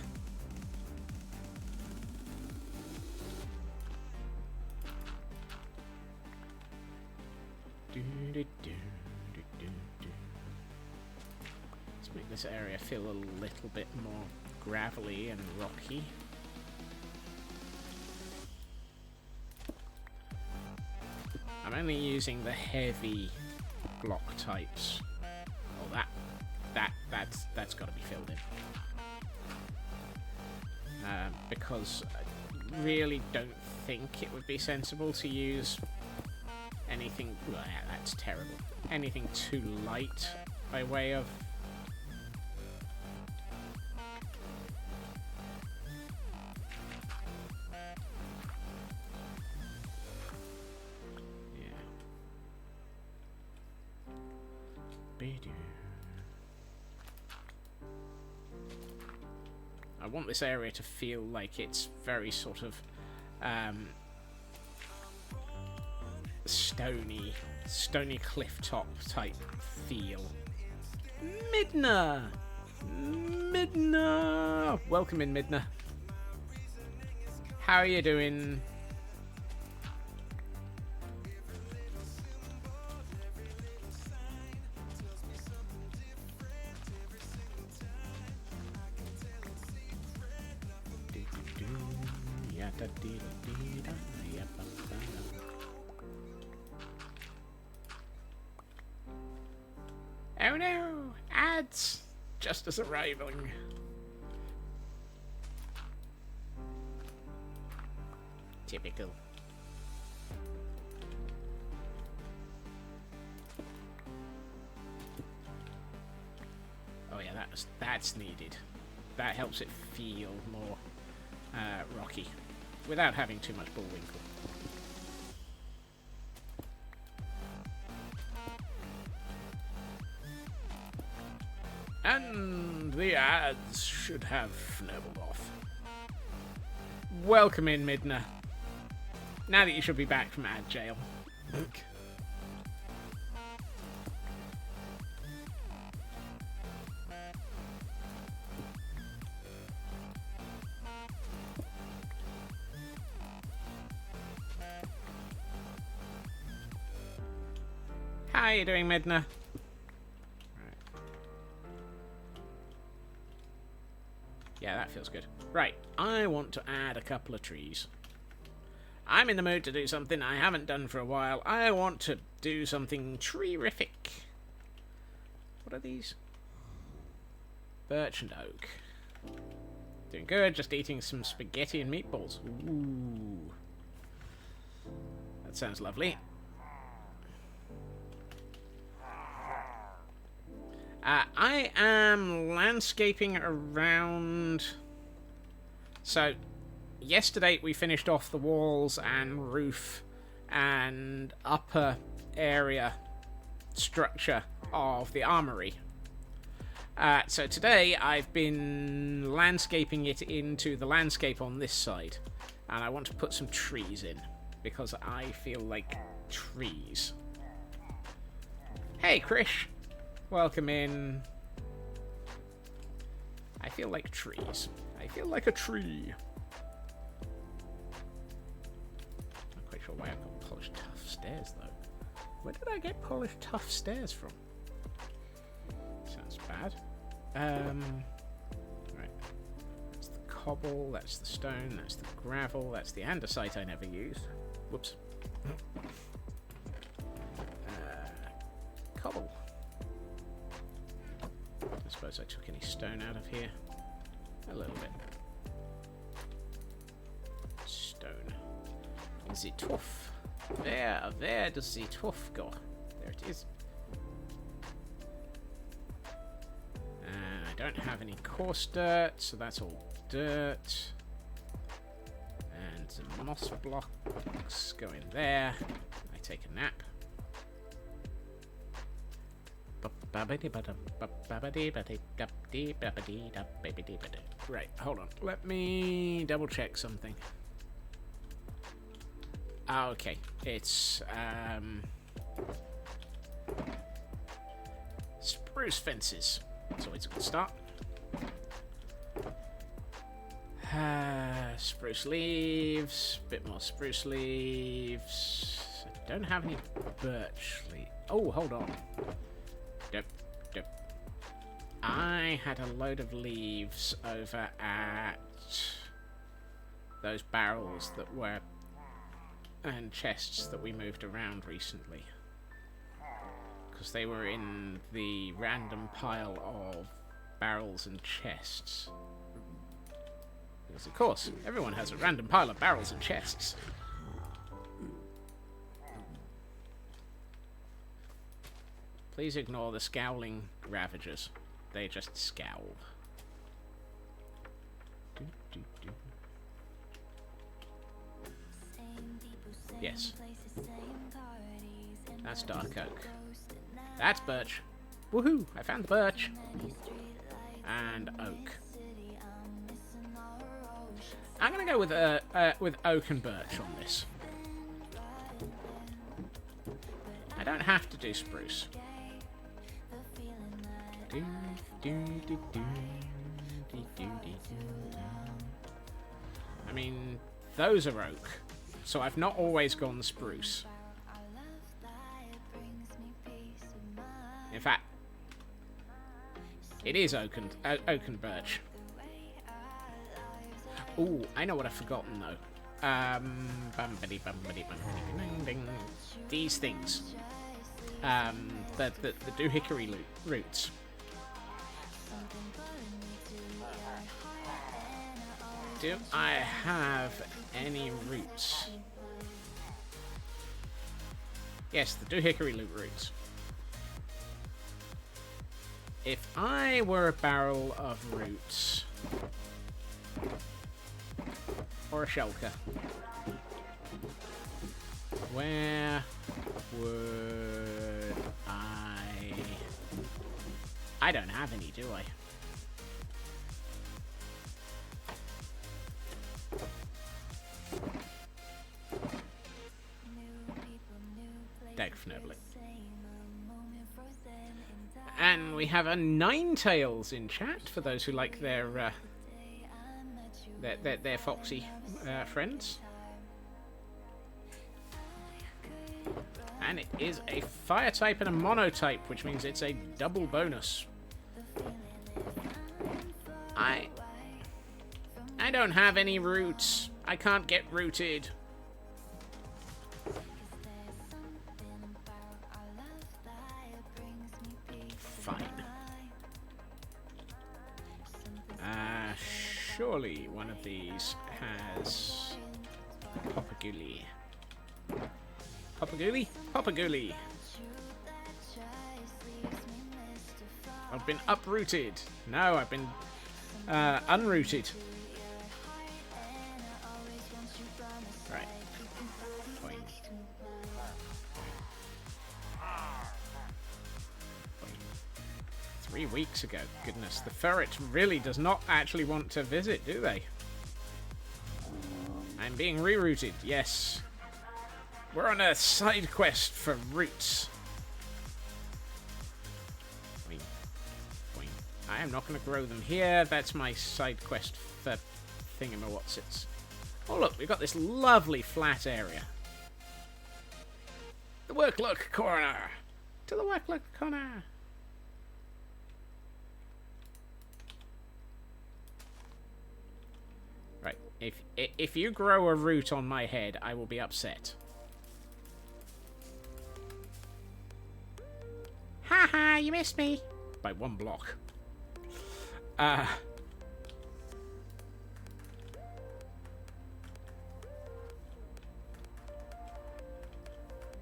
Let's make this area feel a little bit more gravelly and rocky. I'm only using the heavy block types. Oh, that's got to be filled in. Because I really don't think it would be sensible to use anything... Well, yeah, that's terrible. Anything too light by way of... I want this area to feel like it's very sort of stony clifftop type feel. Midna! Midna! Welcome in, Midna. How are you doing? Oh no! Ads! Just as arriving. Typical. Oh yeah, that's needed. That helps it feel more rocky, without having too much bullwinkle. And the ads should have snowballed off. Welcome in, Midna. Now that you should be back from ad jail. How are you doing, Midna? Yeah, that feels good. Right, I want to add a couple of trees. I'm in the mood to do something I haven't done for a while. I want to do something tree-rific. What are these? Birch and oak. Doing good, just eating some spaghetti and meatballs. Ooh. That sounds lovely. I am landscaping around... So, yesterday we finished off the walls and roof and upper area structure of the armory. So today I've been landscaping it into the landscape on this side. And I want to put some trees in, because I feel like trees. Hey, Krish. Welcome in. I feel like trees. I feel like a tree. Not quite sure why I got polished tough stairs, though. Where did I get polished tough stairs from? Sounds bad. Right. That's the cobble, that's the stone, that's the gravel, that's the andesite I never used. Whoops. Cobble. I suppose I took any stone out of here. A little bit. Stone. The tuff. Where does the tuff go? There it is. I don't have any coarse dirt, so that's all dirt. And some moss blocks go in there. I take a nap. Right, hold on. Let me double check something. Okay, it's spruce fences. That's always a good start. Spruce leaves, bit more spruce leaves. I don't have any birch leaves. Oh, hold on. Yep. I had a load of leaves over at those barrels that were and chests that we moved around recently, because they were in the random pile of barrels and chests. Because of course, everyone has a random pile of barrels and chests. Please ignore the scowling ravagers. They just scowl. Yes. That's dark oak. That's birch. Woohoo! I found the birch. And oak. I'm gonna go with oak and birch on this. I don't have to do spruce. I mean, those are oak, so I've not always gone spruce. In fact, it is oak and birch. Ooh, I know what I've forgotten though. These things. The doohickory roots. Do I have any roots? Yes, the doohickory roots. If I were a barrel of roots, or a shulker, where would I don't have any, do I? Definitely. And we have a Ninetales in chat for those who like their foxy friends. And it is a fire type and a mono type, which means it's a double bonus. I don't have any roots. I can't get rooted. Fine. Surely one of these has Popaguli. Popaguli? Popaguli. I've been uprooted. No, I've been unrooted. Right. Boing. Boing. 3 weeks ago. Goodness, the ferret really does not actually want to visit, do they? I'm being rerouted, yes. We're on a side quest for roots. Boing. Boing. I am not going to grow them here. That's my side quest for thingamawhatsits. Oh look, we've got this lovely flat area. The work-luck corner! To the work-luck corner! Right, if you grow a root on my head, I will be upset. Haha, you missed me! By 1 block.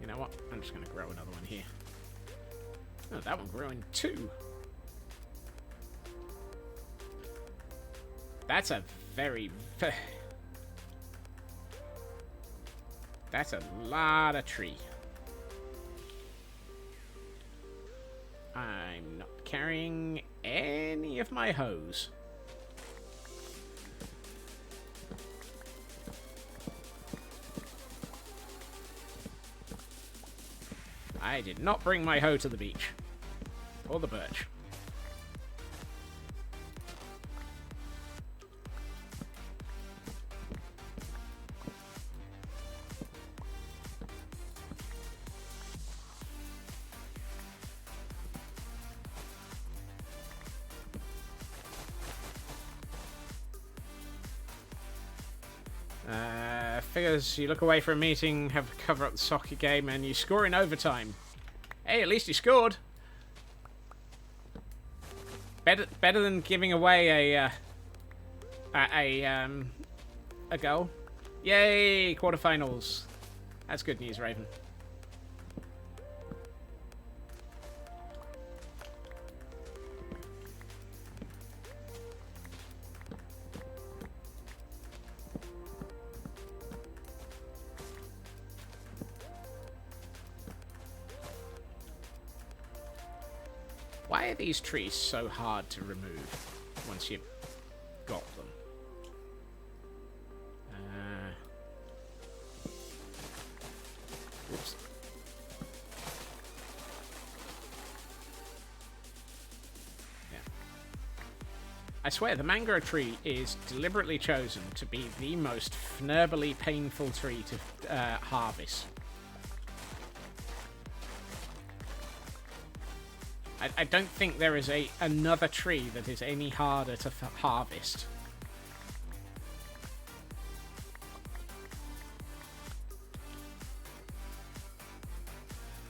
You know what? I'm just going to grow another one here. Oh, that one grew in 2. That's a very... That's a lot of tree. I'm not carrying any of my hose. I did not bring my hoe to the beach. Or the birch. Figures you look away for a meeting, have to cover up the soccer game, and you score in overtime. Hey, at least you scored. Better than giving away a goal. Yay, quarterfinals. That's good news, Raven. Why are these trees so hard to remove once you've got them? Oops. Yeah. I swear, the mango tree is deliberately chosen to be the most fnurbly painful tree to harvest. I don't think there is another tree that is any harder to harvest.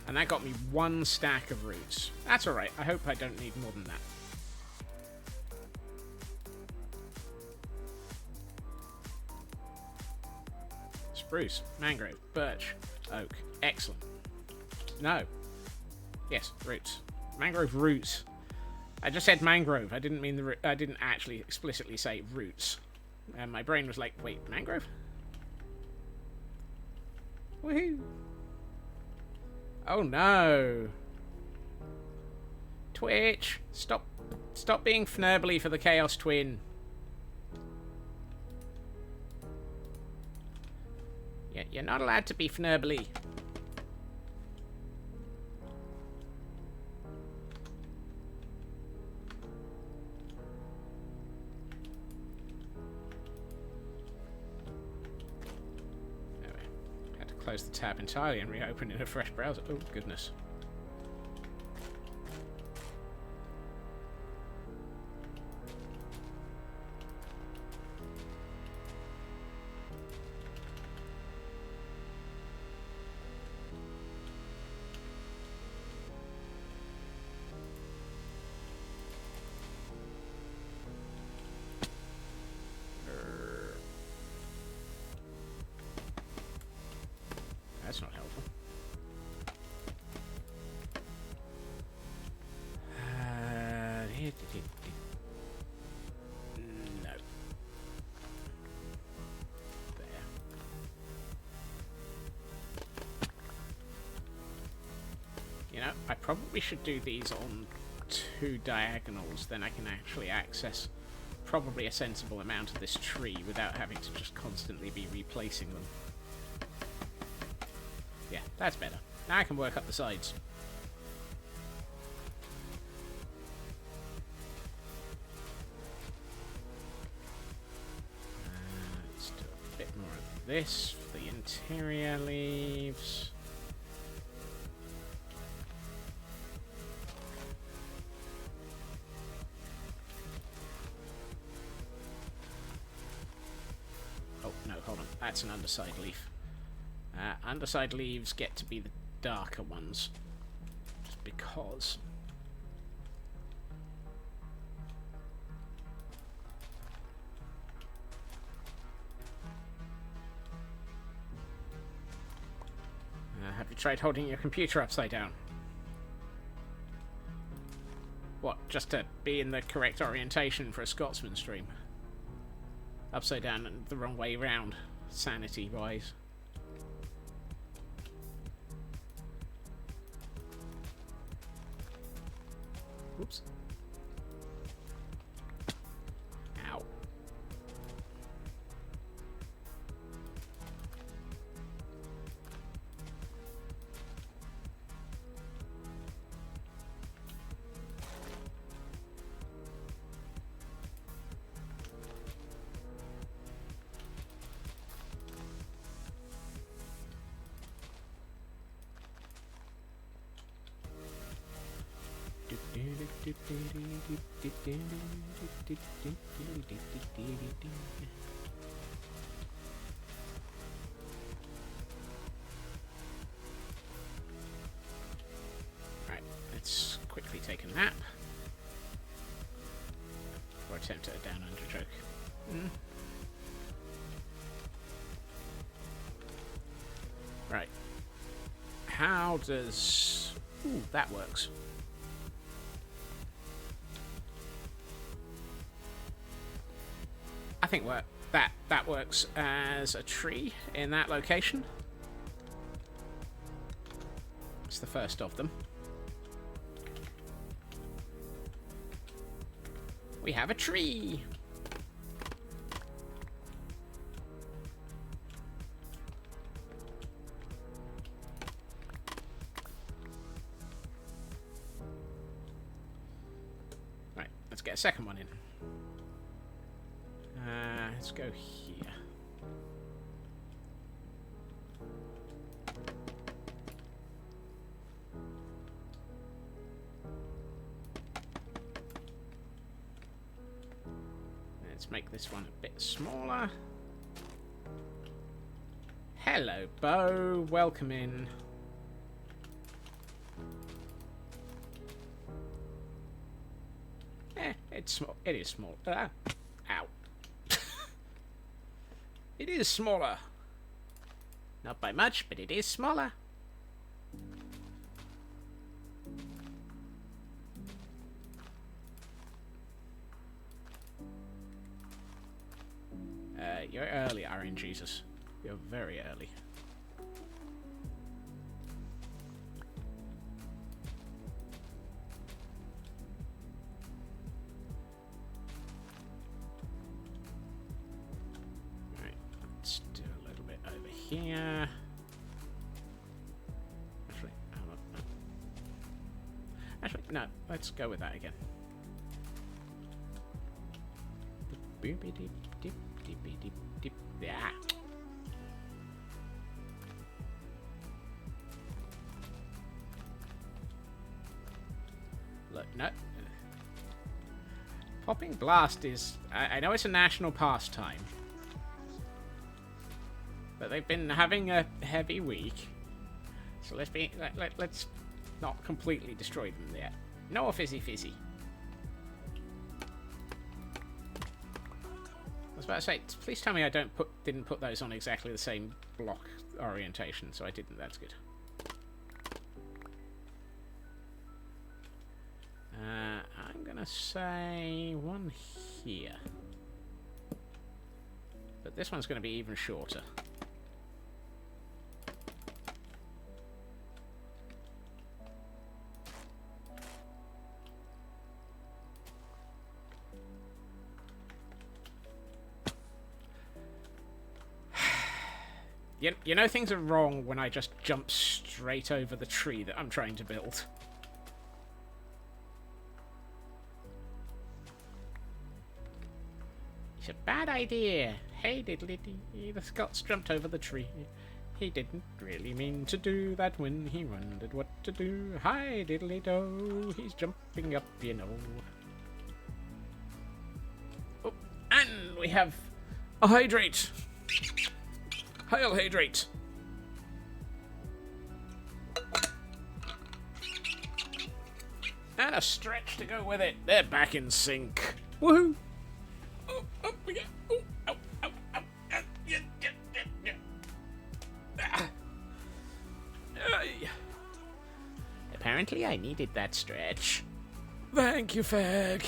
And that got me 1 stack of roots. That's alright. I hope I don't need more than that. Spruce, mangrove, birch, oak. Excellent. No. Yes, roots. Mangrove roots. I just said mangrove. I didn't mean I didn't actually explicitly say roots. And my brain was like, wait, mangrove? Woohoo! Oh no! Twitch! Stop being fnurbly for the Chaos Twin. Yeah, you're not allowed to be fnurbly. Close the tab entirely and reopen in a fresh browser. Oh, goodness. That's not helpful. No. There. You know, I probably should do these on 2 diagonals, then I can actually access probably a sensible amount of this tree without having to just constantly be replacing them. Yeah, that's better. Now I can work up the sides. this for the interior leaves. Oh, no, hold on. That's an underside leaf. Underside leaves get to be the darker ones. Just because. Have you tried holding your computer upside down? What, just to be in the correct orientation for a Scotsman stream? Upside down and the wrong way round, sanity-wise. Oops. Ow. Right, let's quickly take a nap. Or attempt a down under joke. Right. How does... Ooh, that works. I think that works as a tree in that location. It's the first of them. We have a tree! Right, let's get a second one in. Let's go here. Let's make this one a bit smaller. Hello, Bo. Welcome in. It's small. It is small. Ow. It is smaller. Not by much, but it is smaller. You're early, Aaron Jesus. You're very early. Here. Actually, no. Let's go with that again. Yeah. Look, no. Popping Blast is... I know it's a national pastime. But they've been having a heavy week, so let's not completely destroy them yet. No fizzy. I was about to say, please tell me I didn't put those on exactly the same block orientation, so I didn't. That's good. I'm gonna say one here, but this one's gonna be even shorter. You know things are wrong when I just jump straight over the tree that I'm trying to build. It's a bad idea. Hey diddly dee, the Scots jumped over the tree. He didn't really mean to do that when he wondered what to do. Hi diddly do, he's jumping up, you know. Oh, and we have a hydrate. Hail hydrate. And a stretch to go with it. They're back in sync. Woohoo! Oh, up we go. Oh, ow, ow, ow. Yeah. Ah. Apparently I needed that stretch. Thank you, Fag.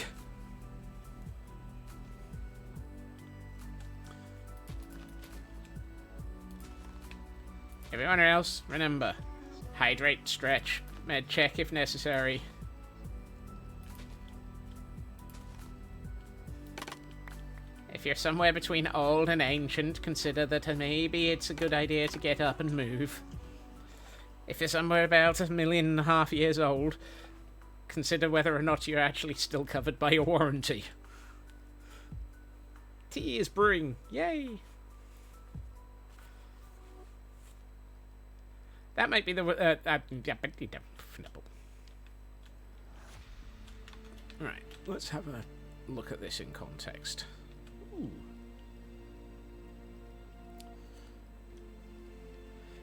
Everyone else, remember. Hydrate, stretch, med check if necessary. If you're somewhere between old and ancient, consider that maybe it's a good idea to get up and move. If you're somewhere about 1.5 million years old, consider whether or not you're actually still covered by your warranty. Tea is brewing. Yay! That might be the... Alright, let's have a look at this in context. Ooh.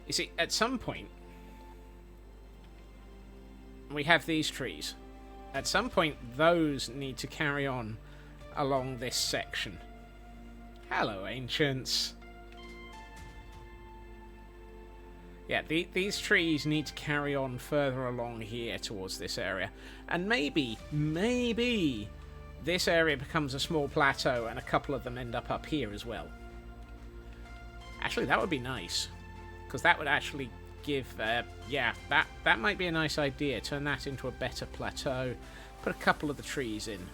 You see, at some point, we have these trees. At some point, those need to carry on along this section. Hello, ancients. Yeah, these trees need to carry on further along here towards this area. And maybe this area becomes a small plateau and a couple of them end up here as well. Actually, that would be nice. Because that would actually give... yeah, that might be a nice idea. Turn that into a better plateau. Put a couple of the trees in.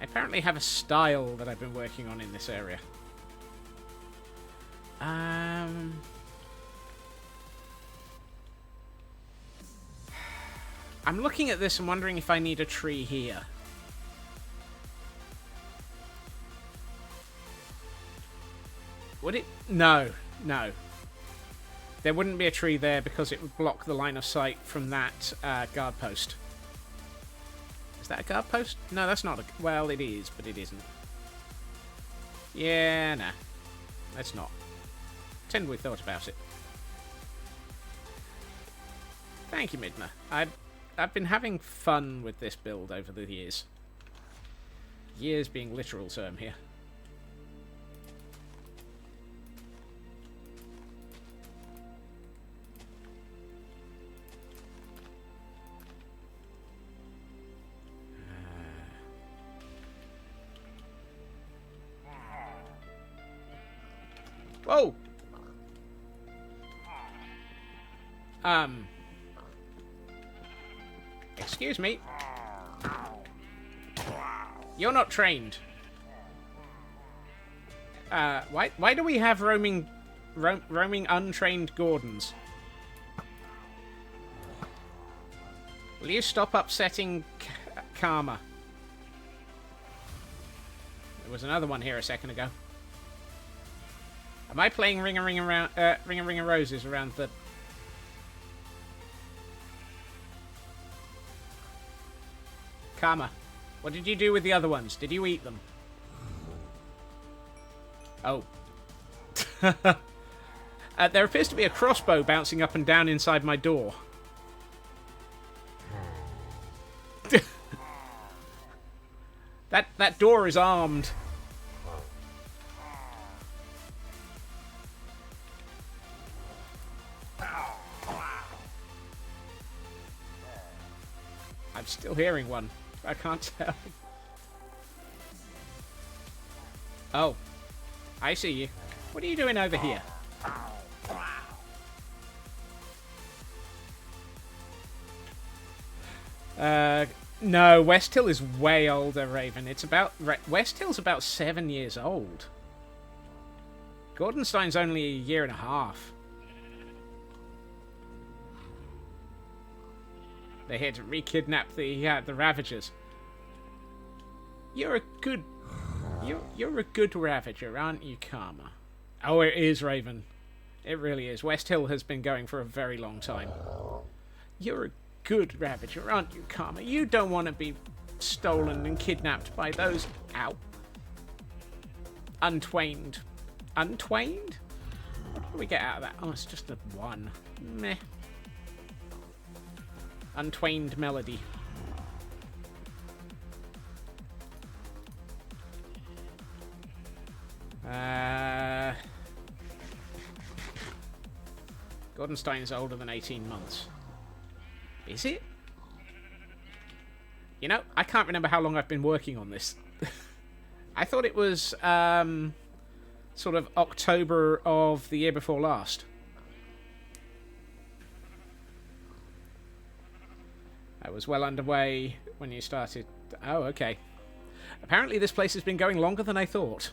I apparently have a style that I've been working on in this area. I'm looking at this and wondering if I need a tree here. Would it? No. There wouldn't be a tree there because it would block the line of sight from that guard post. Is that a guard post? No, that's not a... Well, it is, but it isn't. Yeah, nah. Let's not. Pretend we thought about it. Thank you, Midna. I've been having fun with this build over the years. Years being literal term here. Whoa! Excuse me. You're not trained. Why do we have roaming untrained Gordons? Will you stop upsetting Karma? There was another one here a second ago. Am I playing Ring a Roses around the... Karma, what did you do with the other ones? Did you eat them? Oh. There appears to be a crossbow bouncing up and down inside my door. That door is armed. I'm still hearing one. I can't tell. Oh. I see you. What are you doing over here? No, West Hill is way older, Raven. It's about... West Hill's about 7 years old. Gordonstein's only a year and a half. They're here to re-kidnap the Ravagers. You're a good... You're a good Ravager, aren't you, Karma? Oh, it is, Raven. It really is. West Hill has been going for a very long time. You're a good Ravager, aren't you, Karma? You don't want to be stolen and kidnapped by those... Ow. Untwained. Untwained? What do we get out of that? Oh, it's just a 1. Meh. Untwained melody. Gordonstein is older than 18 months. Is it? You know, I can't remember how long I've been working on this. I thought it was sort of October of the year before last. I was well underway when you started. Oh, okay. Apparently this place has been going longer than I thought.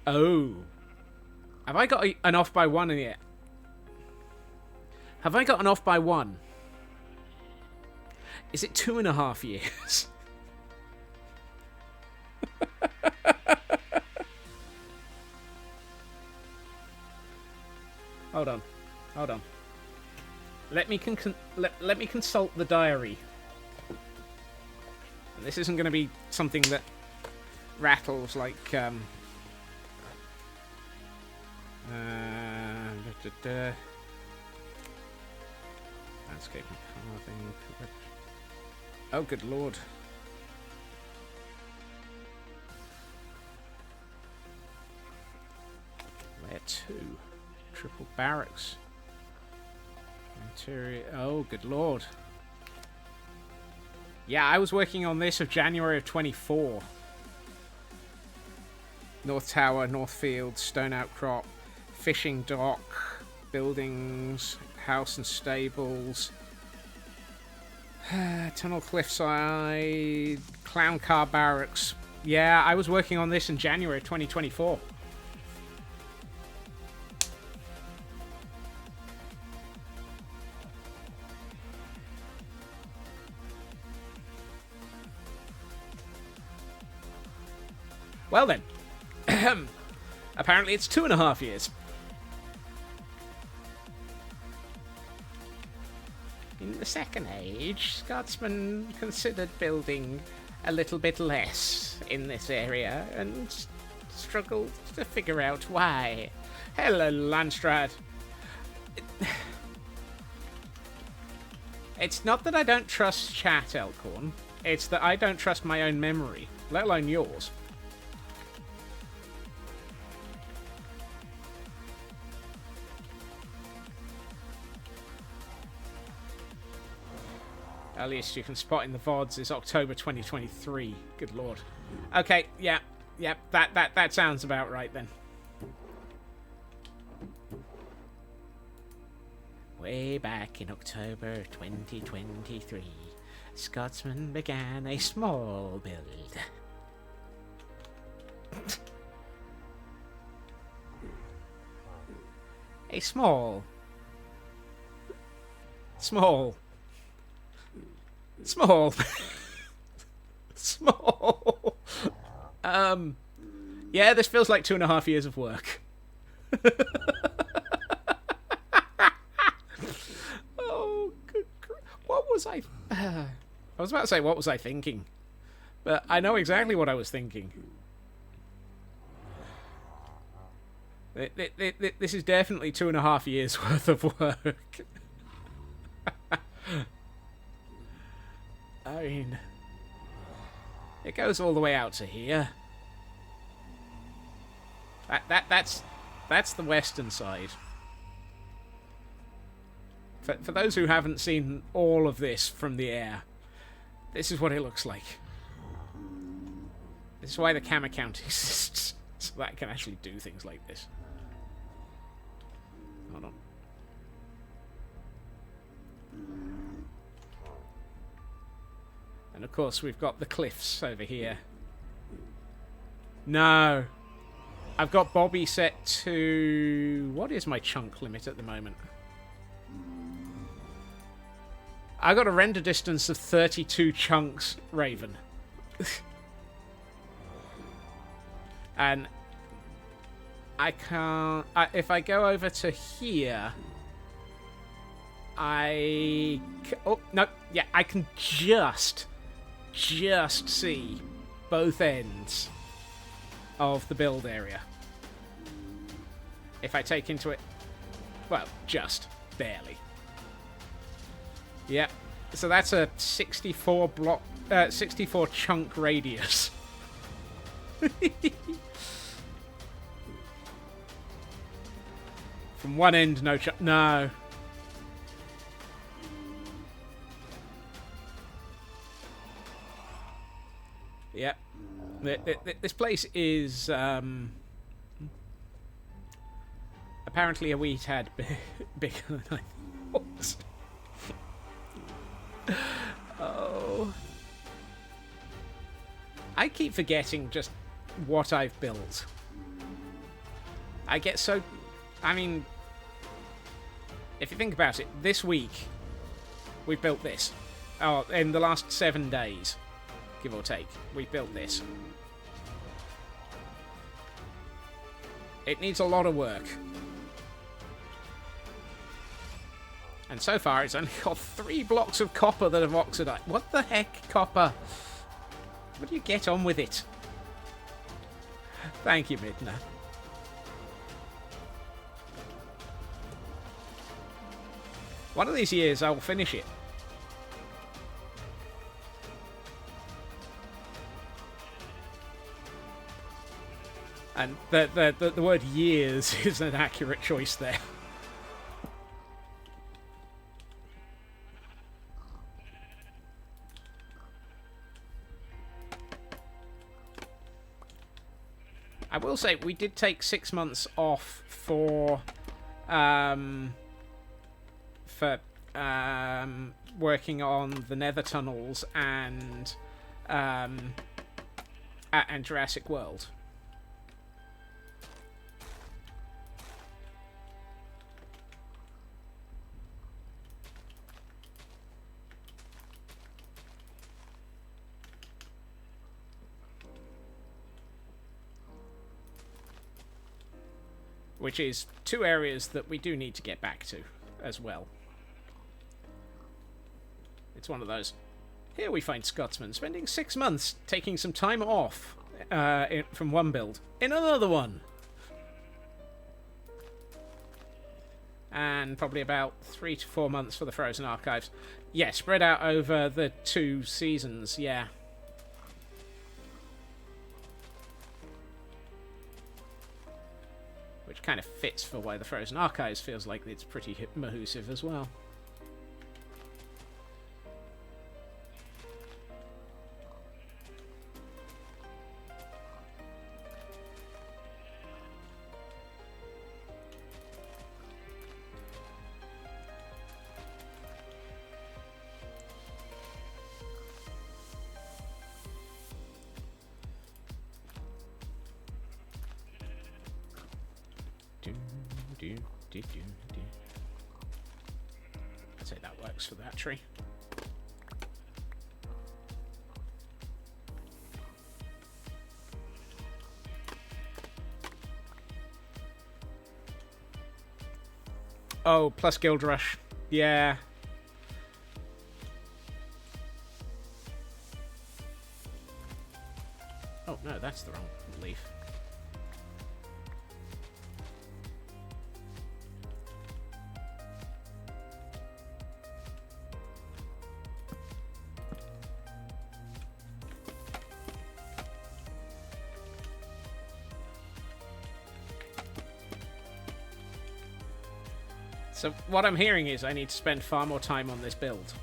Oh. Have I got an off by 1 yet? Have I got an off by 1? Is it 2.5 years? Hold on. Hold on. Let me consult the diary. And this isn't going to be something that rattles like landscape and carving. Oh, good lord. Where to? Triple barracks. Interior. Oh, good lord. Yeah, I was working on this of January of 24. North Tower, North Field, Stone Outcrop, Fishing Dock, buildings, house and stables, Tunnel Cliffside, Clown Car Barracks. Yeah, I was working on this in January of 2024. Well then, apparently it's 2.5 years. In the Second Age, Scotsmen considered building a little bit less in this area and struggled to figure out why. Hello, Landstrad. It's not that I don't trust chat, Elkhorn. It's that I don't trust my own memory, let alone yours. Earliest you can spot in the VODs is October 2023. Good lord. Okay, yeah, that sounds about right then. Way back in October 2023, Scotsman began a small build. A small. Small. Yeah, this feels like 2.5 years of work. Oh, good. What was I was about to say, what was I thinking? But I know exactly what I was thinking. This is definitely 2.5 years worth of work. I mean, it goes all the way out to here. That's the western side. For those who haven't seen all of this from the air, this is what it looks like. This is why the cam account exists, so that I can actually do things like this. Hold on. And of course we've got the cliffs over here. No. I've got Bobby set to... What is my chunk limit at the moment? I got a render distance of 32 chunks, Raven. And I can't... if I go over to here... Oh, no. Yeah, I can just see both ends of the build area. If I take into it... Well, just. Barely. Yep. So that's a 64 chunk radius. From one end, no chunk. No. Yep. This place is apparently a wee tad bigger than I thought. Oh. I keep forgetting just what I've built. I get so... I mean... If you think about it, this week, we've built this. Oh, in the last 7 days, give or take, we've built this. It needs a lot of work. And so far, it's only got 3 blocks of copper that have oxidized. What the heck, copper? What do you get on with it? Thank you, Midna. One of these years, I will finish it. And the word years is an accurate choice there. I will say, we did take 6 months off for working on the Nether tunnels and Jurassic World. Which is 2 areas that we do need to get back to as well. It's one of those. Here we find Scotsman spending 6 months taking some time off from one build in another one. And probably about 3 to 4 months for the Frozen Archives. Yeah, spread out over the 2 seasons, yeah. Which kind of fits for why the Frozen Archives feels like it's pretty mahoosive as well. I'd say that works for that tree. Oh, plus Guild Rush. Yeah. Oh, no, that's the wrong leaf. So what I'm hearing is I need to spend far more time on this build.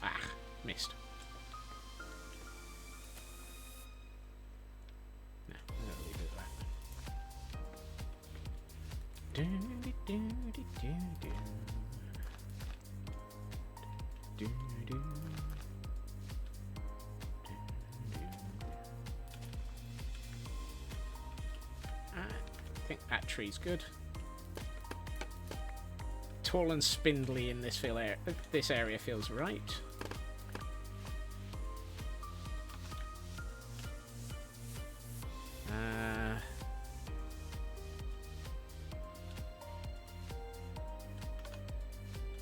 Ah, missed. No, I'll leave it at that. I think that tree's good. Tall and spindly in this area feels right.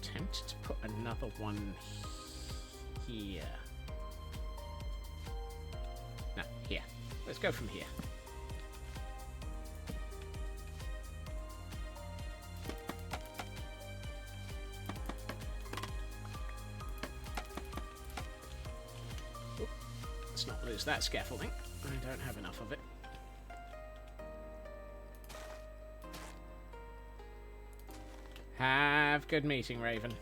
Tempted to put another one here. No, here. Let's go from here. Let's not lose that scaffolding. I don't have enough of it. Have good meeting, Raven.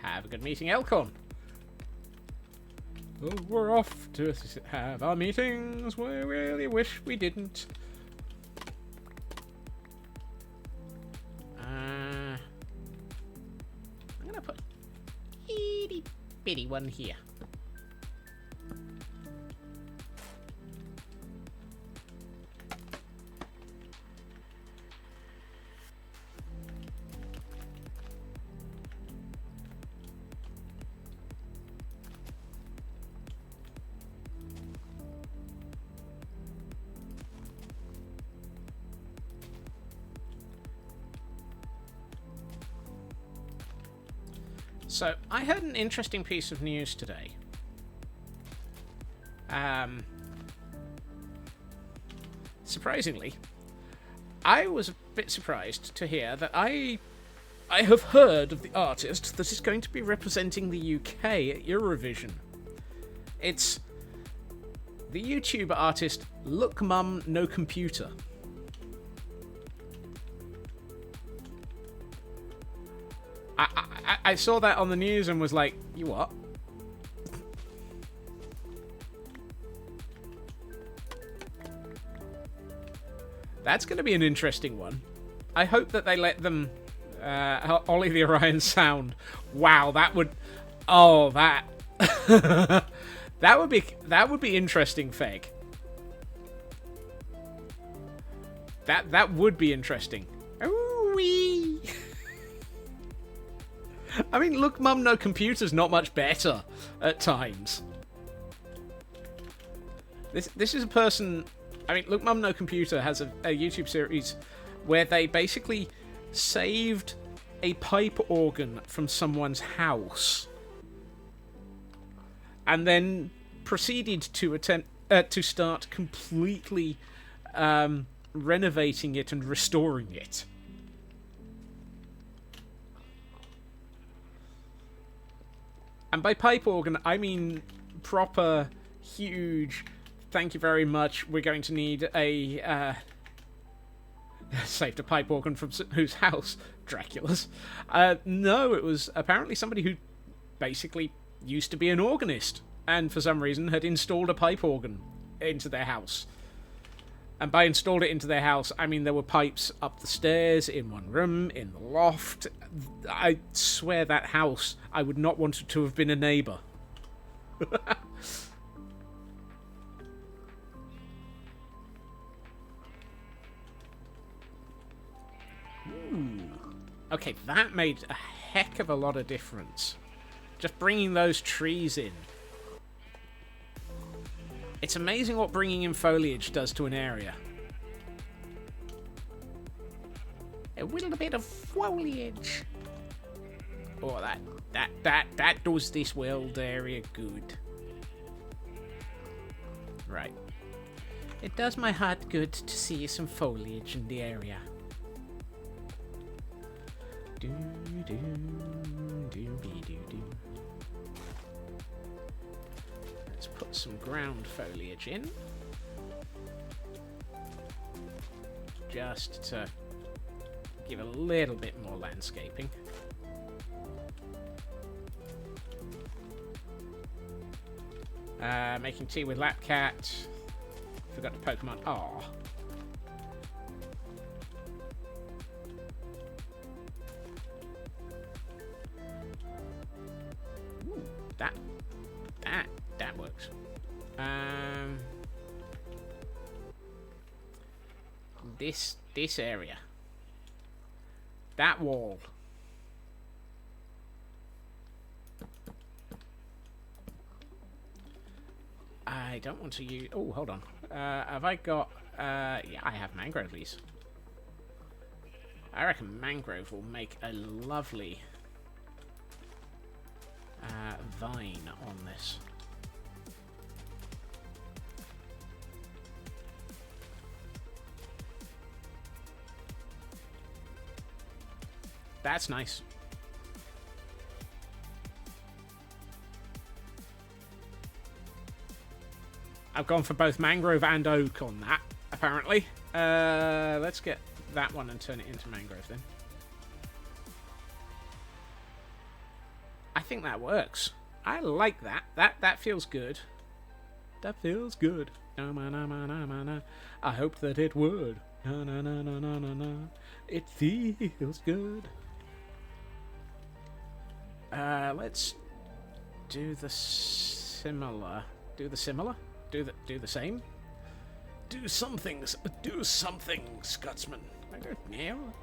Have a good meeting, Elkhorn. Oh, we're off to have our meetings. We really wish we didn't. I'm gonna put a itty bitty one here. So, I heard an interesting piece of news today. Surprisingly, I was a bit surprised to hear that I have heard of the artist that is going to be representing the UK at Eurovision. It's the YouTuber artist Look Mum No Computer. I saw that on the news and was like, you what? That's going to be an interesting one. I hope that they let them Ollie the Orion sound. Wow, that would... Oh, that... that would be interesting, Feg. That would be interesting. Ooh-wee. I mean, Look Mum No Computer's not much better at times. This is a person... I mean, Look Mum No Computer has a YouTube series where they basically saved a pipe organ from someone's house and then proceeded to attempt to start completely renovating it and restoring it. And by pipe organ, I mean proper, huge, thank you very much, we're going to need a, saved a pipe organ from whose house? Dracula's. No, it was apparently somebody who basically used to be an organist, and for some reason had installed a pipe organ into their house. And by installed it into their house, I mean there were pipes up the stairs, in one room, in the loft. I swear that house, I would not want it to have been a neighbour. Okay, that made a heck of a lot of difference. Just bringing those trees in. It's amazing what bringing in foliage does to an area. A little bit of foliage. Oh, that does this world area good. Right. It does my heart good to see some foliage in the area. Do, do, do, do, do. Let's put some ground foliage in. Just to give a little bit more landscaping. Making tea with Lapcat. Forgot the Pokemon. Aww. Ooh, that works. This area. That wall. I don't want to use... Oh, hold on. Have I got... yeah, I have mangrove leaves. I reckon mangrove will make a lovely vine on this. That's nice. I've gone for both mangrove and oak on that, apparently. Let's get that one and turn it into mangrove then. I think that works. I like that. That feels good. That feels good. Na na na na na na. I hoped that it would. Na na na na na na na. It feels good. Let's do the similar. Do the similar? Do the same? Do something, Scotsman. I don't know.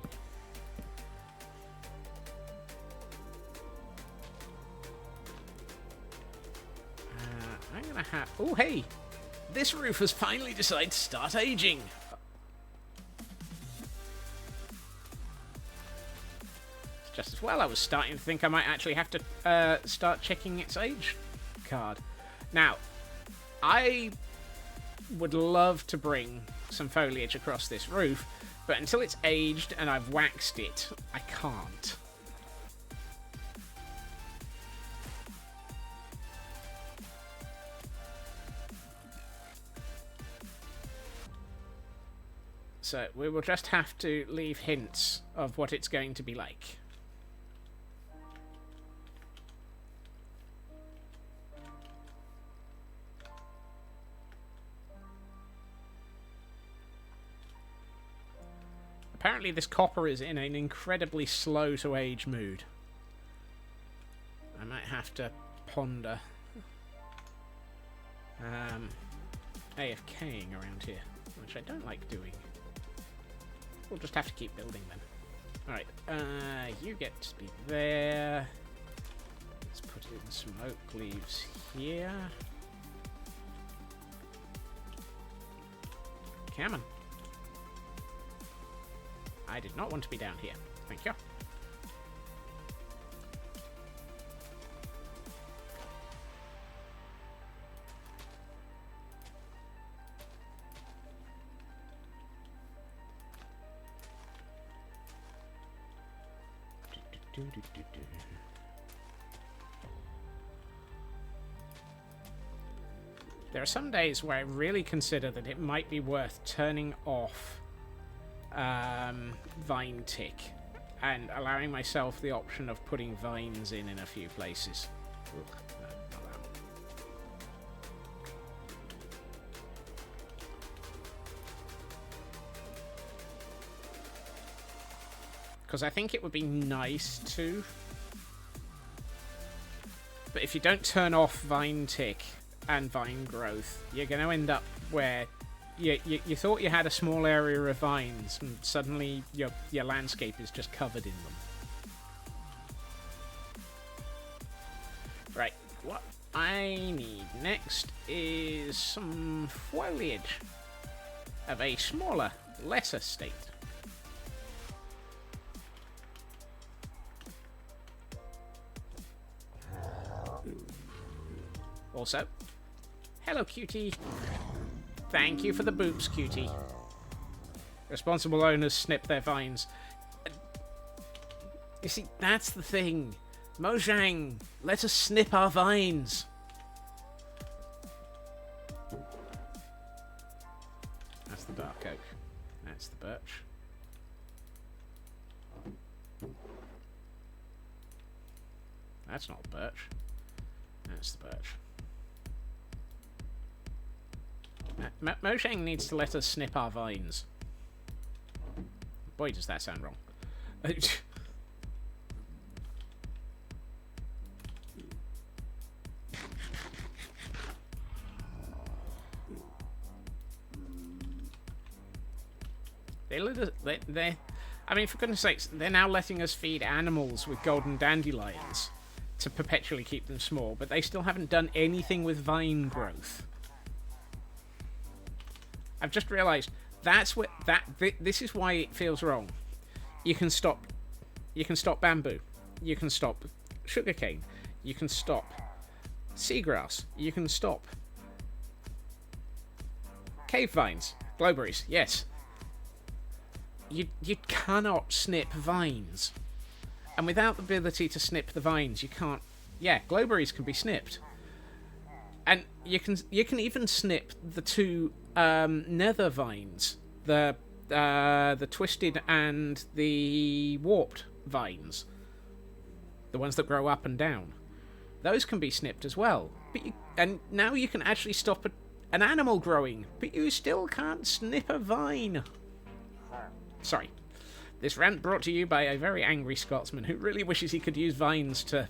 I'm gonna have... Oh, hey! This roof has finally decided to start aging. It's just as well. I was starting to think I might actually have to start checking its age card. Now, I would love to bring some foliage across this roof, but until it's aged and I've waxed it, I can't. So we will just have to leave hints of what it's going to be like. Apparently this copper is in an incredibly slow to age mood. I might have to ponder AFKing around here, which I don't like doing. We'll just have to keep building then. Alright, you get to be there. Let's put in some oak leaves here. Come on. I did not want to be down here. Thank you. There are some days where I really consider that it might be worth turning off vine tick and allowing myself the option of putting vines in a few places. Ugh, no, not that one. Because I think it would be nice to, but if you don't turn off vine tick and vine growth, you're going to end up where you thought you had a small area of vines, and suddenly your landscape is just covered in them. Right, what I need next is some foliage of a smaller, lesser state. Also, hello cutie. Thank you for the boops, cutie. Responsible owners snip their vines. You see, that's the thing. Mojang, let us snip our vines. That's the dark oak. That's the birch. That's not the birch. That's the birch. Mojang needs to let us snip our vines. Boy, does that sound wrong. I mean, for goodness sakes, they're now letting us feed animals with golden dandelions to perpetually keep them small, but they still haven't done anything with vine growth. I've just realised that's what this is why it feels wrong. You can stop bamboo, you can stop sugarcane, you can stop seagrass, you can stop cave vines, glowberries, yes. You cannot snip vines. And without the ability to snip the vines, you can't... Yeah, glowberries can be snipped. And you can even snip the two nether vines. The twisted and the warped vines. The ones that grow up and down. Those can be snipped as well. And now you can actually stop an animal growing, but you still can't snip a vine. Sorry. This rant brought to you by a very angry Scotsman who really wishes he could use vines to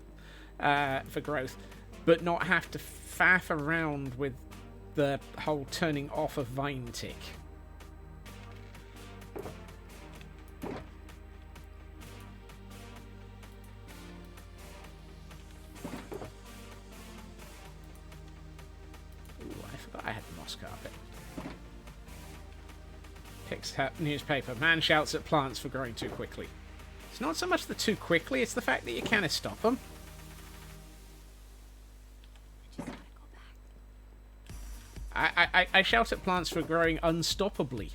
for growth, but not have to faff around with the whole turning off of vine tick. Ooh, I forgot I had the moss carpet. Picks up newspaper. Man shouts at plants for growing too quickly. It's not so much the too quickly, it's the fact that you can't stop them. I shout at plants for growing unstoppably.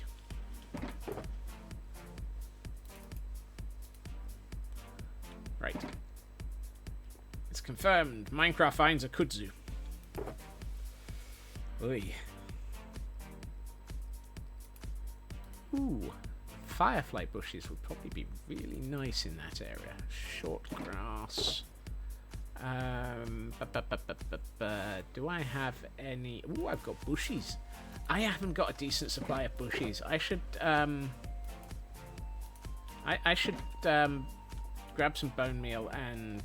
Right. It's confirmed. Minecraft finds a kudzu. Oy. Ooh. Firefly bushes would probably be really nice in that area. Short grass. Do I have any... Ooh, I've got bushes. I haven't got a decent supply of bushes. I should, I should, grab some bone meal and...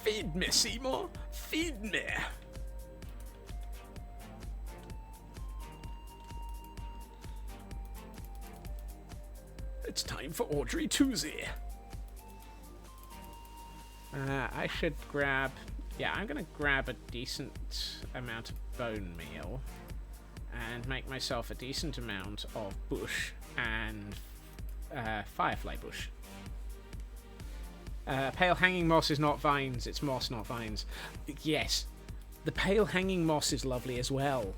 Feed me, Seymour! Feed me! It's time for Audrey Tuesday. I should grab... Yeah, I'm going to grab a decent amount of bone meal and make myself a decent amount of bush and firefly bush. Pale hanging moss is not vines, it's moss, not vines. Yes, the pale hanging moss is lovely as well.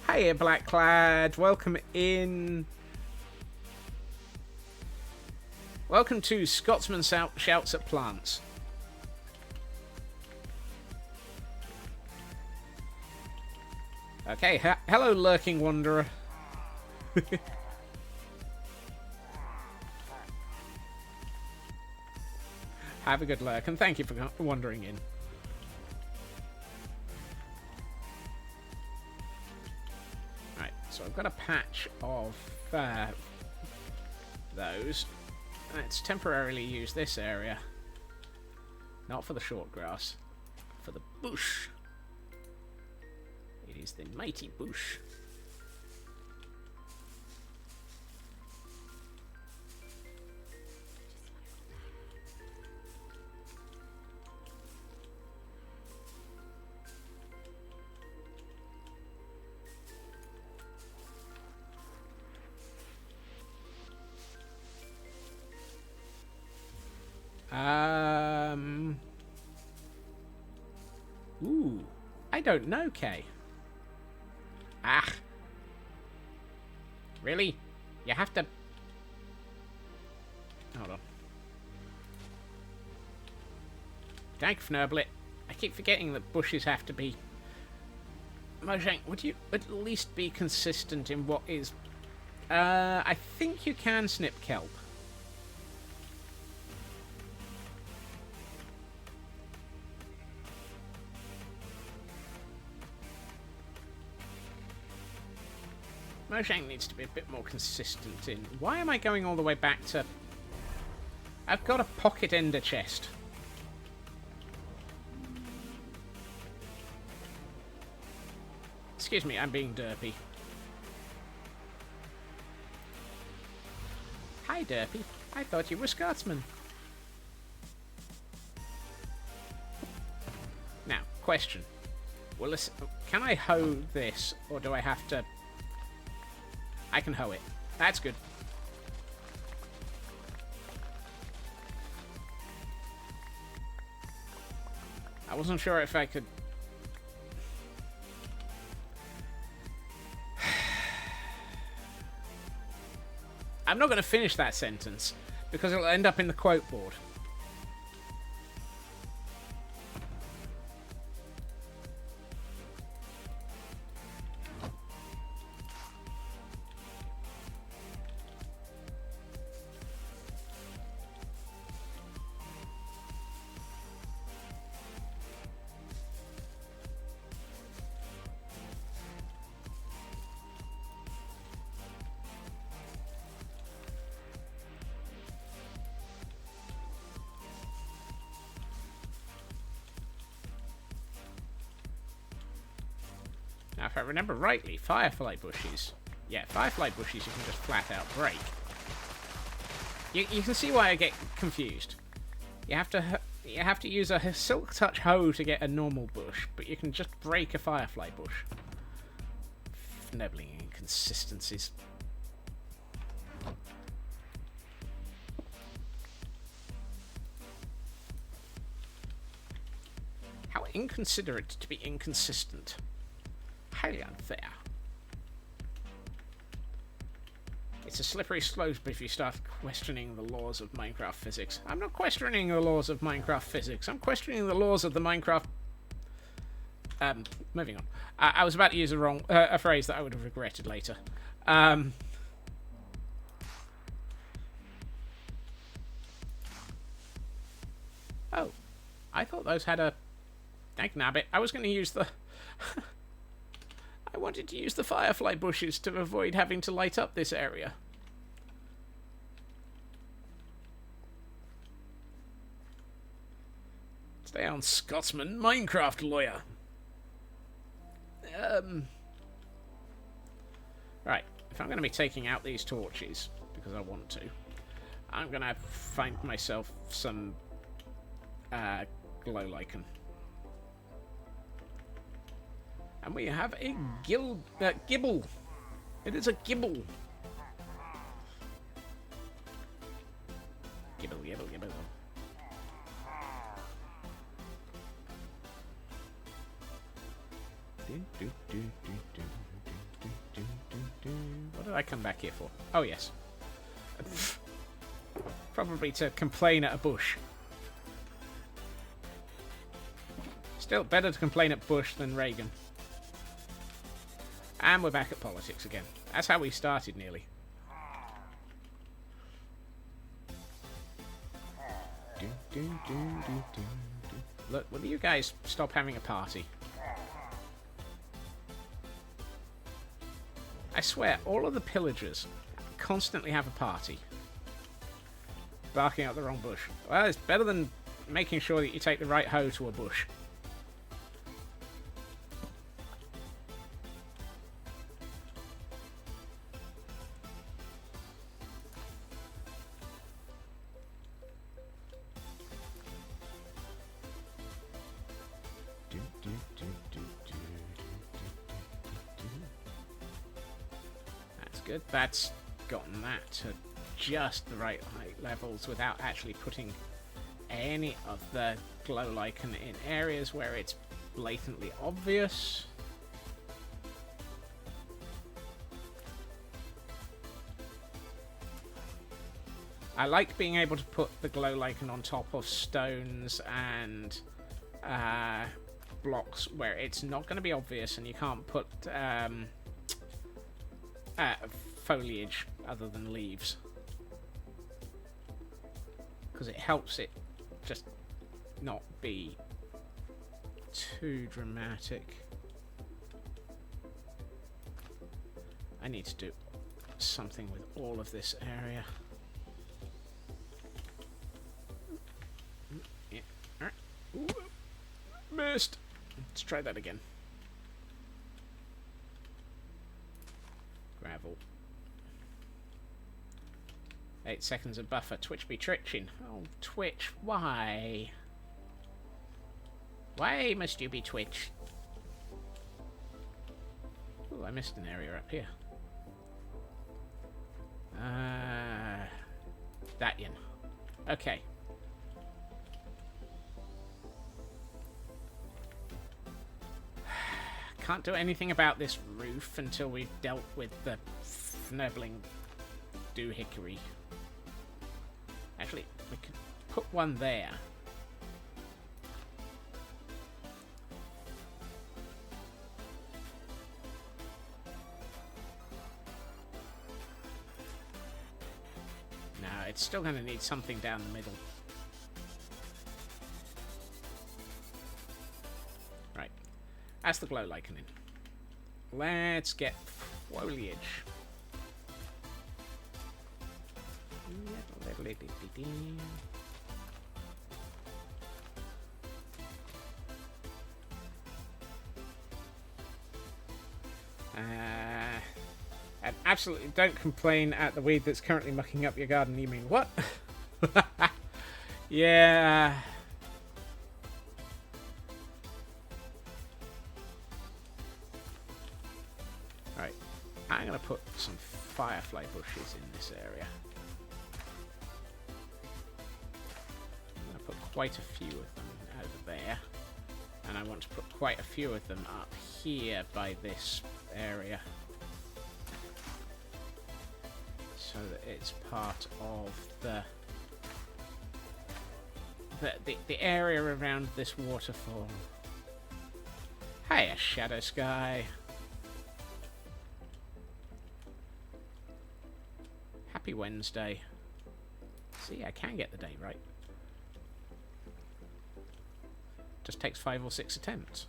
Hiya, Blackclad. Welcome in. Welcome to Scotsman Shouts at Plants. Okay, hello, Lurking Wanderer. Have a good lurk, and thank you for wandering in. So I've got a patch of those. Let's temporarily use this area. Not for the short grass, for the bush. It is the mighty bush. I don't know, Kay. Ah. Really? You have to... Hold on. Dank Fnublet. I keep forgetting that bushes have to be... Mojang, would you at least be consistent in what is... I think you can snip kelp. Mojang needs to be a bit more consistent in... Why am I going all the way back to... I've got a pocket ender chest. Excuse me, I'm being derpy. Hi, Derpy. I thought you were Scotsman. Now, question. Well, listen, can I hoe this, or do I have to... I can hoe it. That's good. I wasn't sure if I could... I'm not going to finish that sentence, because it'll end up in the quote board. Now, if I remember rightly, firefly bushes... Yeah, firefly bushes you can just flat out break. You can see why I get confused. You have to use a silk touch hoe to get a normal bush, but you can just break a firefly bush. Fnibbling inconsistencies. How inconsiderate to be inconsistent. Highly unfair. It's a slippery slope if you start questioning the laws of Minecraft physics. I'm not questioning the laws of Minecraft physics. I'm questioning the laws of the Minecraft... moving on. I was about to use a phrase that I would have regretted later. Oh, I thought those had a... Dagnabbit. I was going to use the... I wanted to use the firefly bushes to avoid having to light up this area. Stay on, Scotsman, Minecraft lawyer. Right, if I'm going to be taking out these torches, because I want to, I'm going to find myself some glow lichen. And we have a gibble. It is a gibble. Gibble, gibble, gibble. What did I come back here for? Oh, yes. Probably to complain at a bush. Still, better to complain at Bush than Reagan. And we're back at politics again. That's how we started, nearly. Look, will you guys stop having a party? I swear, all of the pillagers constantly have a party. Barking up the wrong bush. Well, it's better than making sure that you take the right hoe to a bush. Good. That's gotten that to just the right height levels without actually putting any of the glow lichen in areas where it's blatantly obvious. I like being able to put the glow lichen on top of stones and blocks where it's not going to be obvious and you can't put foliage other than leaves. Because it helps it just not be too dramatic. I need to do something with all of this area. Yeah. All right. Ooh. Missed. Let's try that again. Gravel. 8 seconds of buffer. Twitch be twitching. Oh, Twitch, why? Why must you be Twitch? Ooh, I missed an area up here. That in. Okay. Can't do anything about this roof until we've dealt with the fnibbling doohickery. Actually, we could put one there. No, it's still going to need something down the middle. Right. That's the glow lichen in. Let's get foliage. And absolutely don't complain at the weed that's currently mucking up your garden. You mean what? Yeah. Right. I'm going to put some firefly bushes in this area. Quite a few of them over there, and I want to put quite a few of them up here by this area so that it's part of the area around this waterfall. Hiya, Shadow Sky. Happy Wednesday. See, I can get the day right. Just takes 5 or 6 attempts.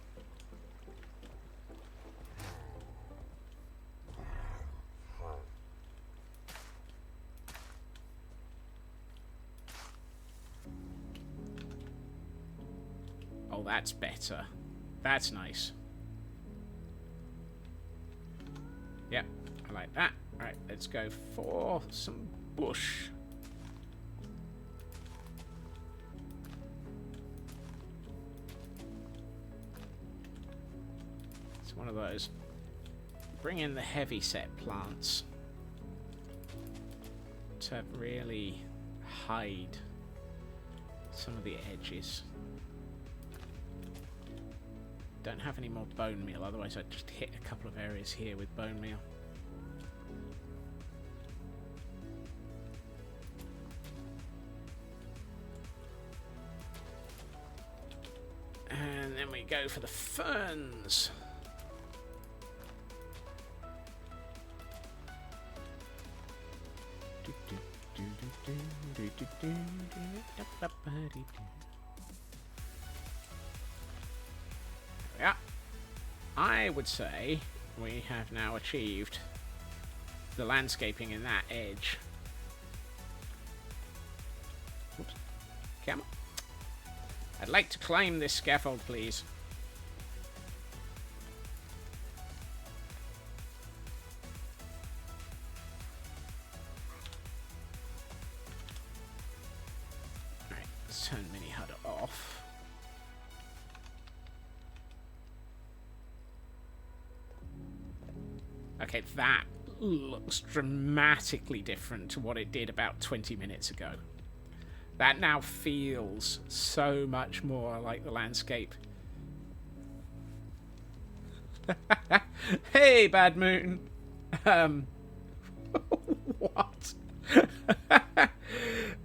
Oh, that's better. That's nice. Yep, I like that. Right, let's go for some bush. One of those. Bring in the heavy set plants to really hide some of the edges. Don't have any more bone meal, otherwise I'd just hit a couple of areas here with bone meal. And then we go for the ferns. Yeah, I would say we have now achieved the landscaping in that edge. Oops. Camel. I'd like to climb this scaffold, please. Alright, let's turn Mini HUD off. Okay, that looks dramatically different to what it did about 20 minutes ago. That now feels so much more like the landscape Hey, Bad Moon. What?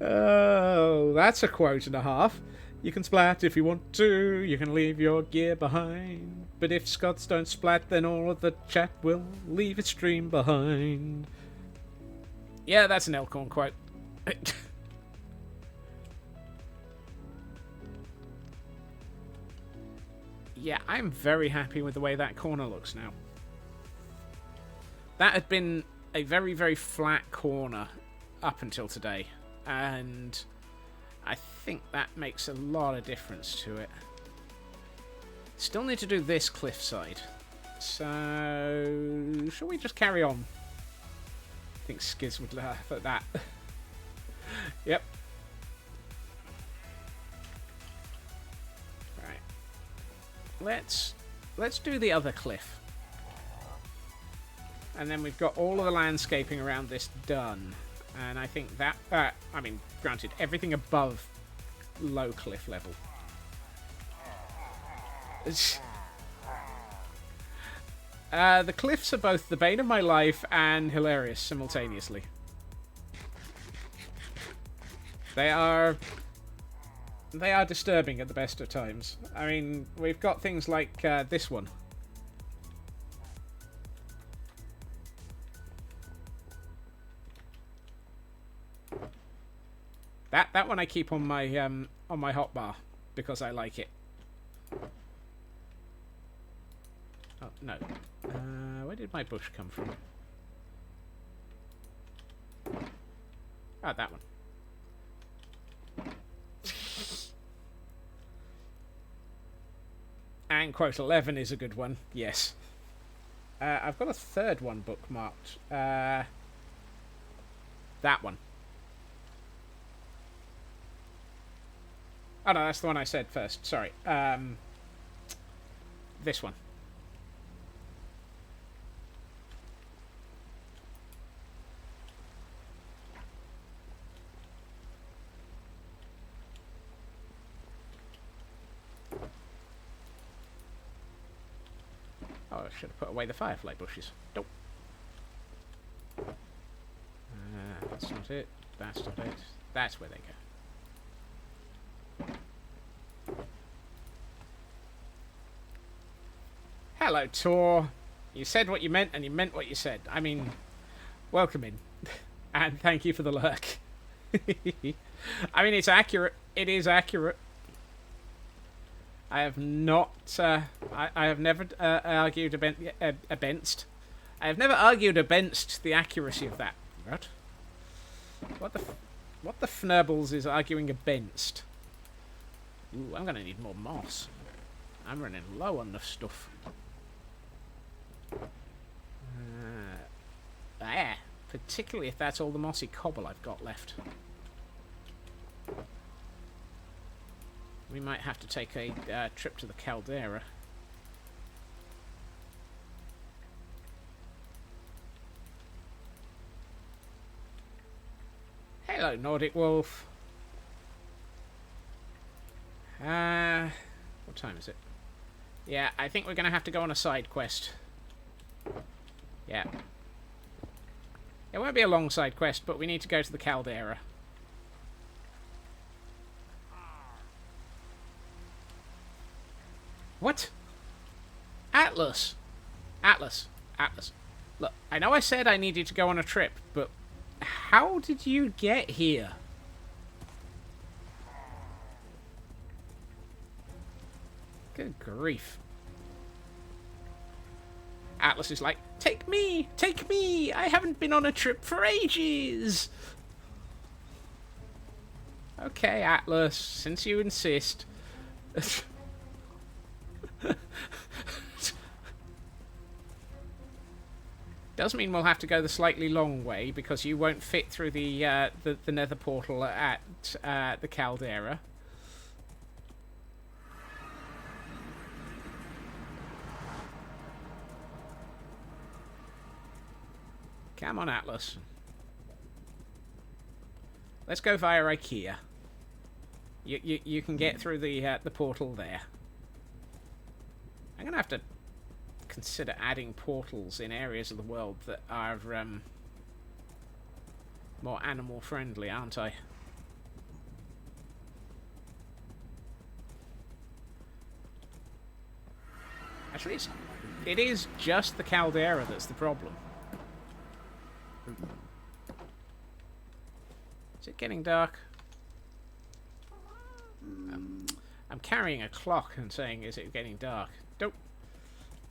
Oh, that's a quote and a half. You can splat if you want to, you can leave your gear behind. But if Scots don't splat, then all of the chat will leave its stream behind. Yeah, that's an Elkhorn quote. Yeah, I'm very happy with the way that corner looks now. That had been a very, very flat corner up until today. And I think that makes a lot of difference to it. Still need to do this cliffside. So, shall we just carry on? I think Skiz would laugh at that. Yep. Right. Let's do the other cliff. And then we've got all of the landscaping around this done. And I think that, I mean, granted, everything above low cliff level. The cliffs are both the bane of my life and hilarious simultaneously. They are disturbing at the best of times. I mean, we've got things like this one. That one I keep on my hotbar because I like it. Oh no, where did my bush come from? Ah, that one. And quote 11 is a good one. Yes. I've got a third one bookmarked. That one. Oh no, that's the one I said first. Sorry. This one. Oh, I should have put away the firefly bushes. Nope. That's not it. That's not it. That's where they go. Hello, Tor. You said what you meant, and you meant what you said. I mean, welcome in. And thank you for the lurk. I mean, it's accurate. It is accurate. I have not. I have never argued against. I have never argued against the accuracy of that. What? What the fnurbles is arguing against? Ooh, I'm gonna need more moss. I'm running low on the stuff. Particularly if that's all the mossy cobble I've got left. We might have to take a trip to the caldera. Hello, Nordic Wolf. What time is it? Yeah, I think we're going to have to go on a side quest. Yeah. It won't be a long side quest, but we need to go to the caldera. What? Atlas. Atlas. Atlas. Look, I know I said I needed to go on a trip, but how did you get here? Good grief. Atlas is like, take me! Take me! I haven't been on a trip for ages! Okay, Atlas, since you insist. Does mean we'll have to go the slightly long way because you won't fit through the nether portal at the caldera. Come on, Atlas. Let's go via IKEA. You can get through the portal there. I'm gonna have to consider adding portals in areas of the world that are more animal friendly, aren't I? Actually, it is just the caldera that's the problem. Is it getting dark? I'm carrying a clock and saying, is it getting dark? Nope.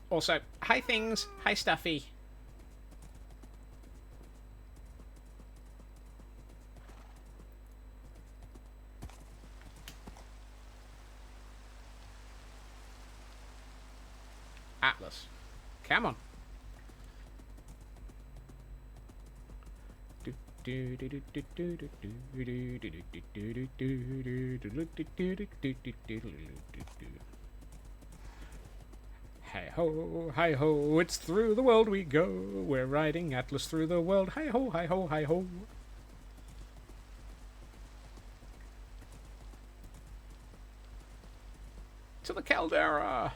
Also, hi things. Hi Stuffy. Atlas. Come on. Hi ho, it's through the world we go. We're riding Atlas through the world. Hi ho, hi ho, hi ho. To the caldera.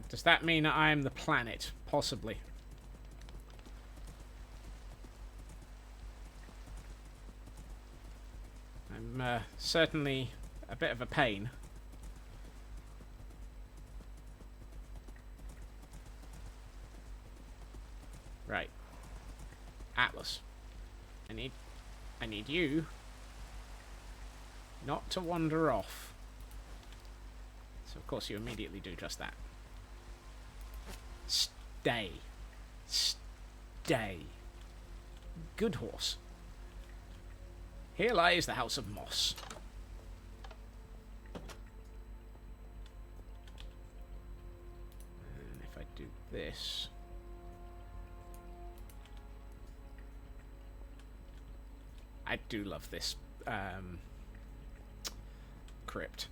Does that mean I am the planet? Possibly. I'm certainly a bit of a pain. Right. Atlas. I need you not to wander off. So of course you immediately do just that. Stay. Stay. Good horse. Here lies the House of Moss. And if I do this... I do love this crypt.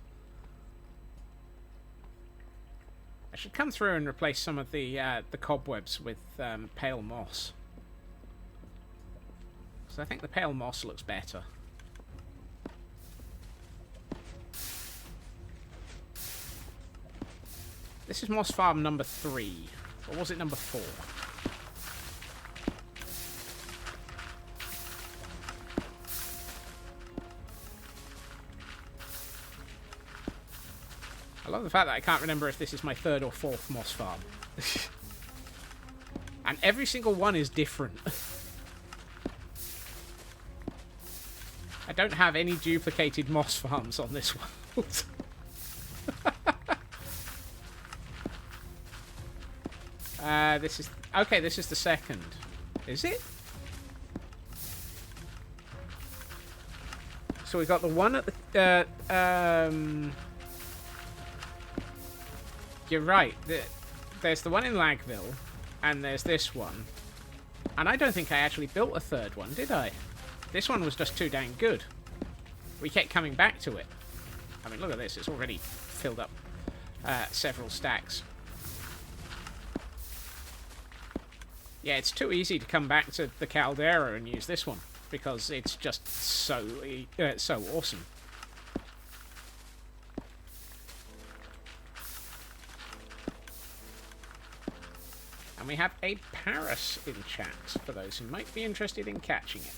I should come through and replace some of the cobwebs with pale moss. Because I think the pale moss looks better. This is Moss Farm number 3. Or was it number 4? I love the fact that I can't remember if this is my 3rd or 4th Moss Farm. And every single one is different. I don't have any duplicated Moss Farms on this one. This is... Okay, this is the 2nd. Is it? So we got the one at the... You're right. There's the one in Lagville, and there's this one. And I don't think I actually built a 3rd one, did I? This one was just too dang good. We kept coming back to it. I mean, look at this. It's already filled up several stacks. Yeah, it's too easy to come back to the caldera and use this one, because it's just so awesome. And we have a Paris in chat, for those who might be interested in catching it.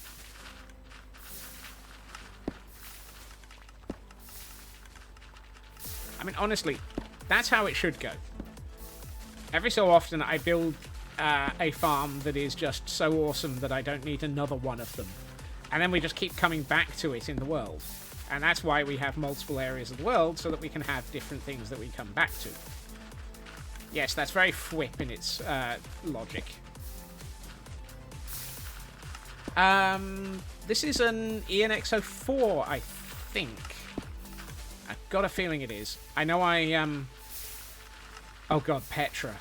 I mean, honestly, that's how it should go. Every so often I build a farm that is just so awesome that I don't need another one of them. And then we just keep coming back to it in the world. And that's why we have multiple areas of the world, so that we can have different things that we come back to. Yes, that's very FWIP in its logic. This is an ENX04, I think. I've got a feeling it is. I know Oh god, Petra.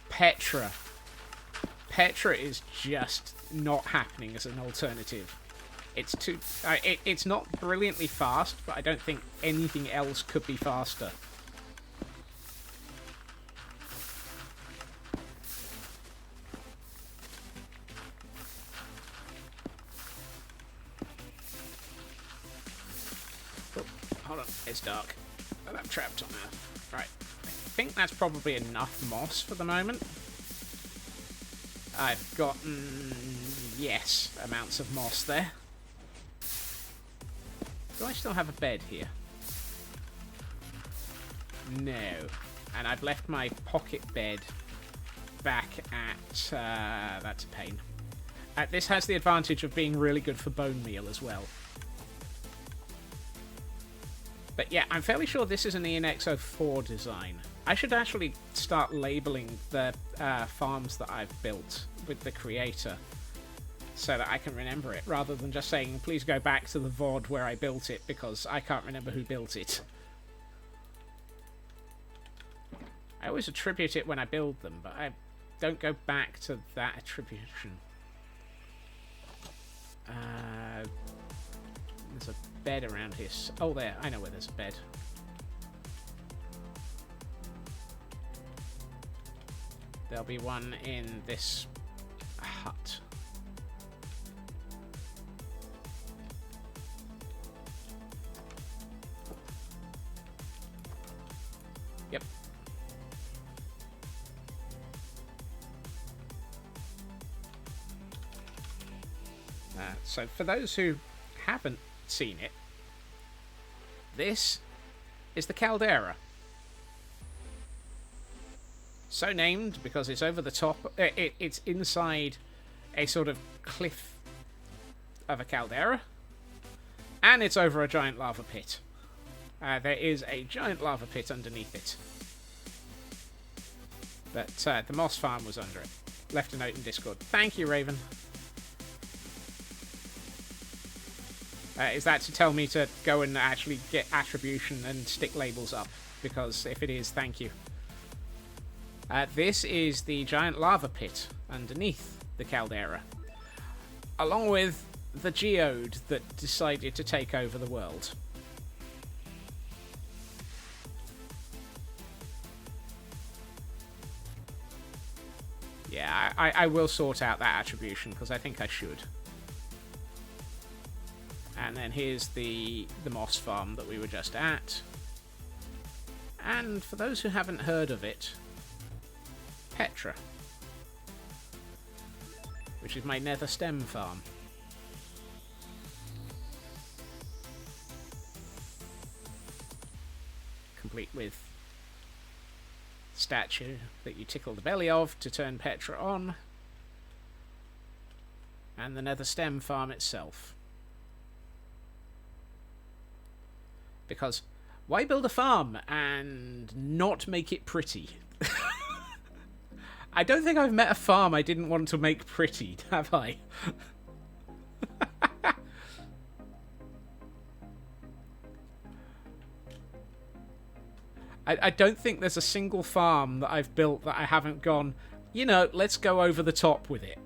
Petra. Petra is just not happening as an alternative. It's too... it's not brilliantly fast, but I don't think anything else could be faster. hold on. It's dark. And I'm trapped on Earth. Right. I think that's probably enough moss for the moment. I've gotten, yes, amounts of moss there. Do I still have a bed here? No. And I've left my pocket bed back at... that's a pain. This has the advantage of being really good for bone meal as well. But yeah, I'm fairly sure this is an ENX04 design. I should actually start labeling the farms that I've built with the creator so that I can remember it, rather than just saying, please go back to the VOD where I built it, because I can't remember who built it. I always attribute it when I build them, but I don't go back to that attribution. There's a bed around here. Oh, there. I know where there's a bed. There'll be one in this hut. Yep. So for those who haven't seen it, this is the caldera. So named because it's over the top. It's inside a sort of cliff of a caldera, and it's over a giant lava pit. There is a giant lava pit underneath it. But the moss farm was under it. Left a note in Discord. Thank you, Raven. Is that to tell me to go and actually get attribution and stick labels up? Because if it is, thank you. This is the giant lava pit underneath the caldera, along with the geode that decided to take over the world. Yeah, I will sort out that attribution, because I think I should. And then here's the moss farm that we were just at. And for those who haven't heard of it, Petra, which is my nether stem farm. Complete with statue that you tickle the belly of to turn Petra on, and the nether stem farm itself. Because why build a farm and not make it pretty? I don't think I've met a farm I didn't want to make pretty, have I? I don't think there's a single farm that I've built that I haven't gone, you know, let's go over the top with it.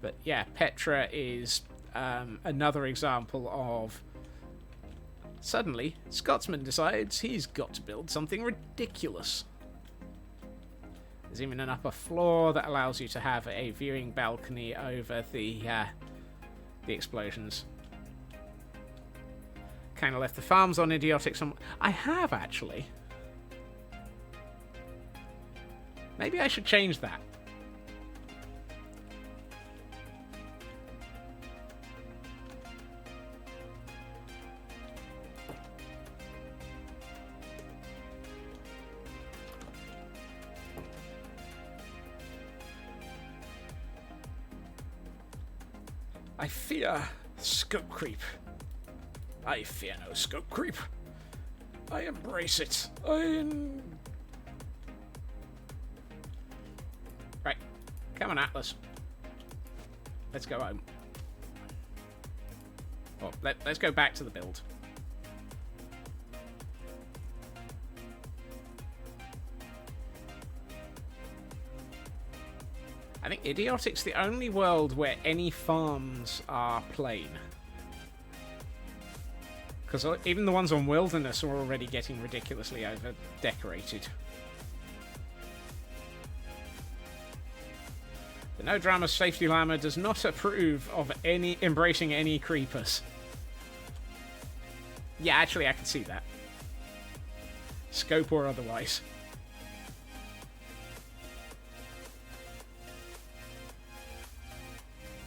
But yeah, Petra is another example of suddenly Scotsman decides he's got to build something ridiculous. There's even an upper floor that allows you to have a viewing balcony over the explosions. Kind of left the farms on idiotic some. I have actually. Maybe I should change that. I fear scope creep. I fear no scope creep. I embrace it. Right. Come on, Atlas. Let's go home. Oh, let's go back to the build. I think Idiotic's the only world where any farms are plain. Because even the ones on Wilderness are already getting ridiculously over-decorated. The No Drama Safety Llama does not approve of embracing any creepers. Yeah, actually, I can see that. Scope or otherwise.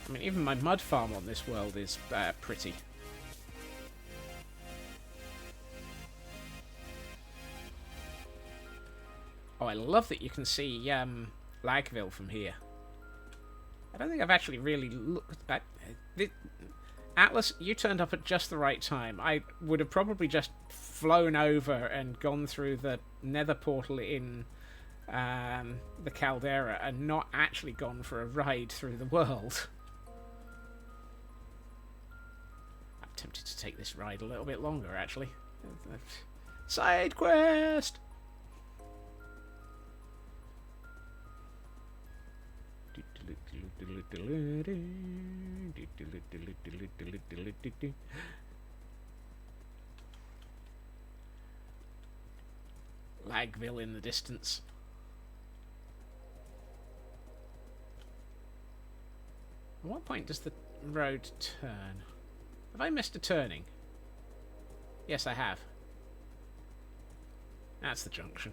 I mean, even my mud farm on this world is pretty. Oh, I love that you can see Lagville from here. I don't think I've actually really looked at... Atlas, you turned up at just the right time. I would have probably just flown over and gone through the nether portal in the caldera and not actually gone for a ride through the world. I'm tempted to take this ride a little bit longer, actually. Side quest! Lagville in the distance. At what point does the road turn? Have I missed a turning? Yes, I have. That's the junction.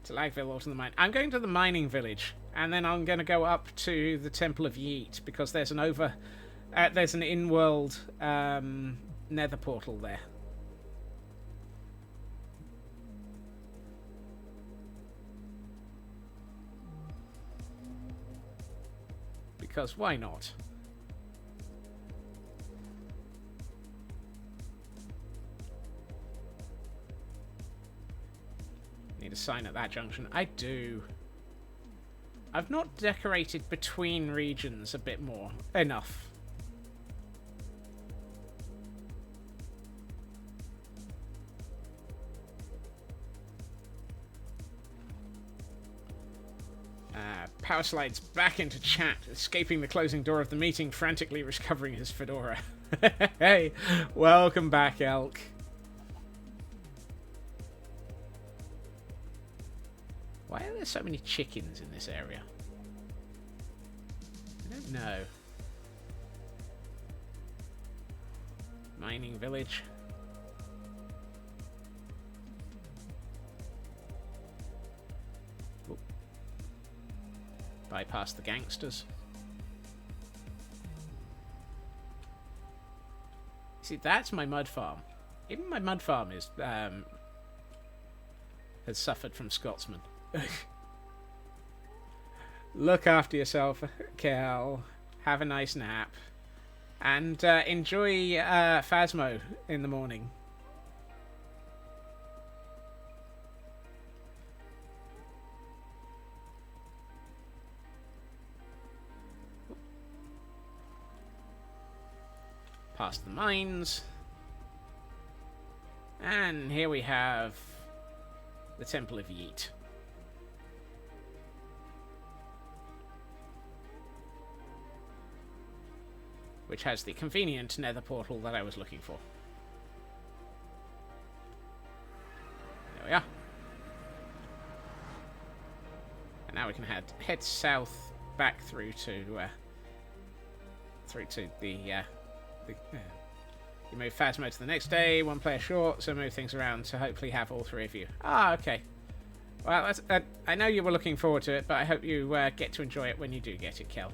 To Lagville or to the mine. I'm going to the mining village, and then I'm going to go up to the Temple of Yeet because there's an in-world nether portal there. Because why not? Need a sign at that junction. I do. I've not decorated between regions a bit more. Enough. Power slides back into chat, escaping the closing door of the meeting, frantically recovering his fedora. Hey, welcome back, Elk. Why are there so many chickens in this area? I don't know. Mining village. Oop. Bypass the gangsters. See, that's my mud farm. Even my mud farm is has suffered from Scotsman. Look after yourself, Cal. Have a nice nap. And enjoy Phasmo in the morning. Past the mines. And here we have the Temple of Yeet. Which has the convenient nether portal that I was looking for. There we are. And now we can head south back through to the you move Phasmo to the next day, one player short, so move things around to hopefully have all three of you. Ah, okay. Well, that's, I know you were looking forward to it, but I hope you get to enjoy it when you do get it, Kel.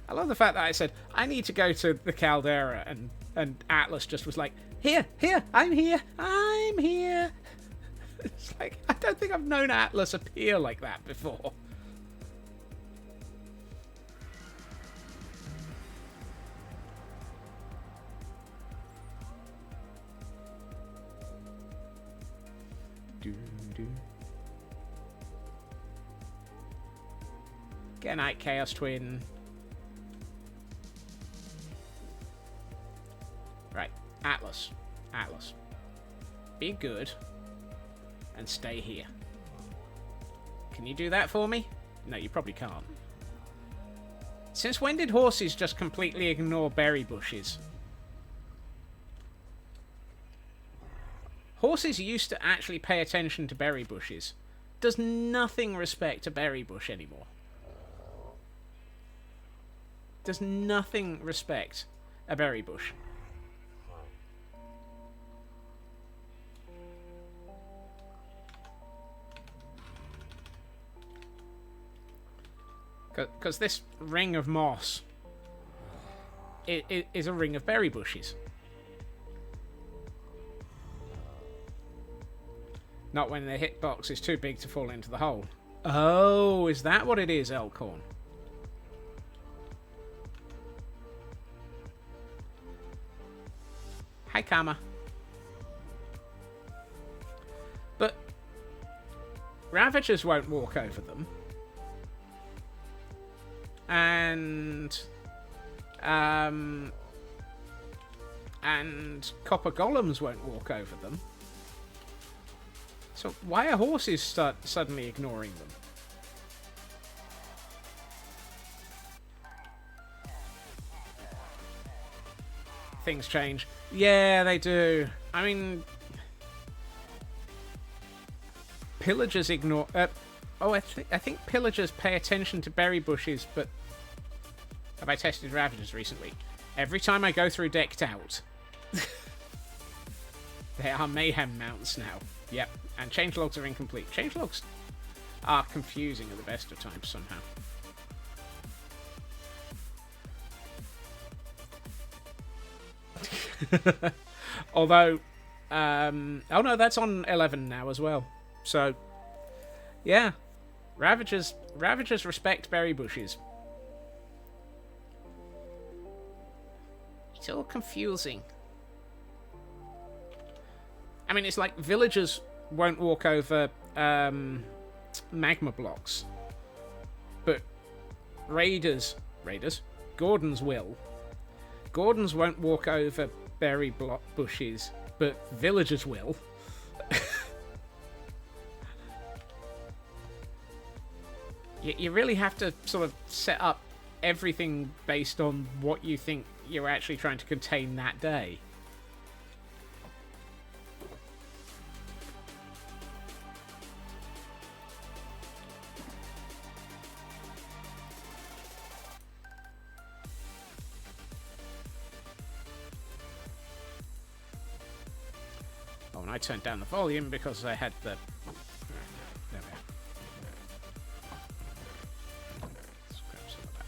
I love the fact that I said, I need to go to the caldera, and Atlas just was like, here, I'm here. It's like, I don't think I've known Atlas appear like that before. Good night, Chaos Twin. Right, Atlas. Be good and stay here. Can you do that for me? No, you probably can't. Since when did horses just completely ignore berry bushes? Horses used to actually pay attention to berry bushes. Does nothing respect a berry bush anymore. Does nothing respect a berry bush. Because this ring of moss is a ring of berry bushes. Not when the hitbox is too big to fall into the hole. Oh, is that what it is, Elkhorn? Hi, Karma. But Ravagers won't walk over them. And copper golems won't walk over them. So why are horses suddenly ignoring them? Things change. Yeah, they do. I mean, pillagers ignore... I think pillagers pay attention to berry bushes, but... Have I tested Ravagers recently? Every time I go through decked out... They are mayhem mounts now. Yep. And changelogs are incomplete. Changelogs are confusing at the best of times somehow. Although, oh no, that's on 11 now as well. So, yeah, Ravagers respect berry bushes. It's all confusing. I mean, it's like villagers won't walk over magma blocks, but Gordons will. Gordons won't walk over berry bushes, but villagers will. You really have to sort of set up everything based on what you think you're actually trying to contain that day. Oh, and I turned down the volume because I had the... There we are. Let's grab some of that.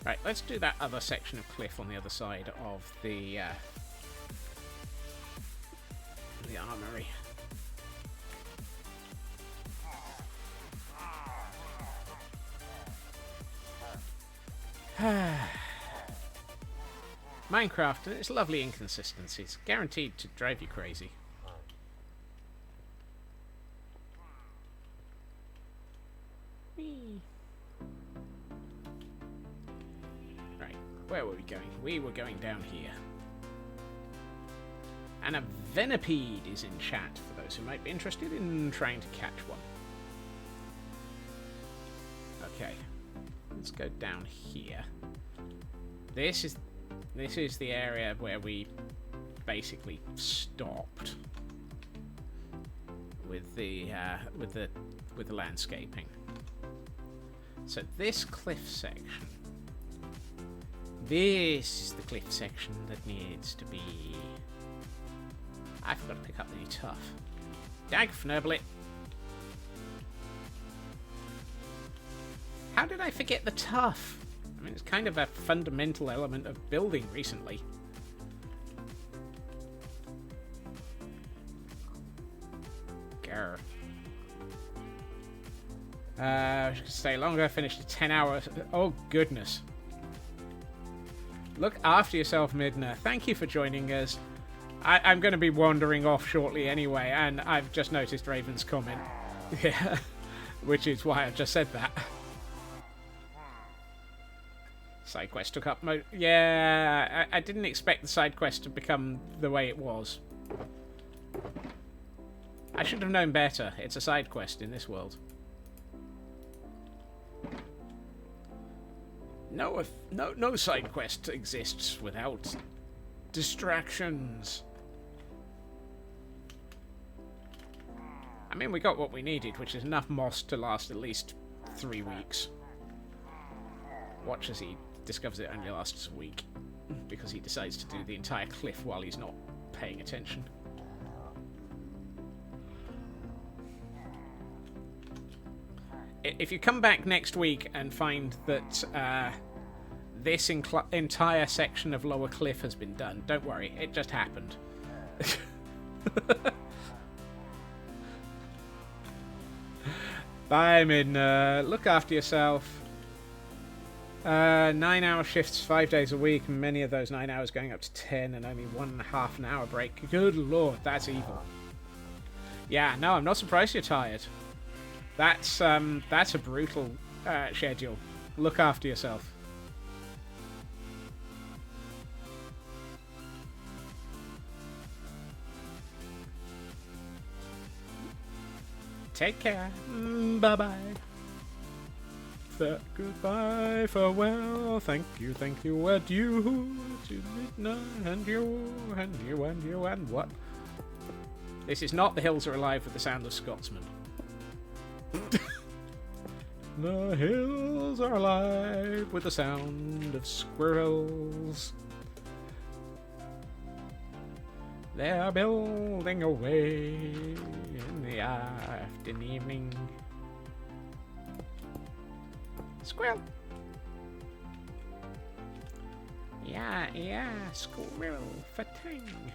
Right, let's do that other section of cliff on the other side of the armory. Minecraft and its lovely inconsistencies, guaranteed to drive you crazy. Whee. Right, where were we going? We were going down here. And a venipede is in chat for those who might be interested in trying to catch one. Okay, let's go down here. This is the area where we basically stopped with the landscaping. So this cliff section. This is the cliff section that needs to be... I forgot to pick up the tough. Dag Fnurblet. How did I forget the tough? I mean, it's kind of a fundamental element of building recently. Grr. Stay longer, finish the 10 hours. Oh, goodness. Look after yourself, Midna. Thank you for joining us. I'm going to be wandering off shortly anyway, and I've just noticed Raven's comment. Yeah, which is why I just said that. Side quest took up yeah, I didn't expect the side quest to become the way it was. I should have known better. It's a side quest in this world. No side quest exists without distractions. I mean, we got what we needed, which is enough moss to last at least 3 weeks. Watch as he discovers it only lasts a week, because he decides to do the entire cliff while he's not paying attention. If you come back next week and find that this entire section of Lower Cliff has been done, don't worry, it just happened. Bye, Midna. Look after yourself. 9-hour shifts, 5 days a week, and many of those 9 hours going up to 10, and only 1.5 an hour break. Good lord, that's evil. Yeah, no, I'm not surprised you're tired. That's a brutal schedule. Look after yourself. Take care. Bye-bye. Goodbye, farewell, thank you, adieu to Midna, and you, and what? This is not The Hills Are Alive with the Sound of Scotsman. The hills are alive with the sound of squirrels. They're building away in the afternoon evening. Squirrel. Yeah, squirrel for tang.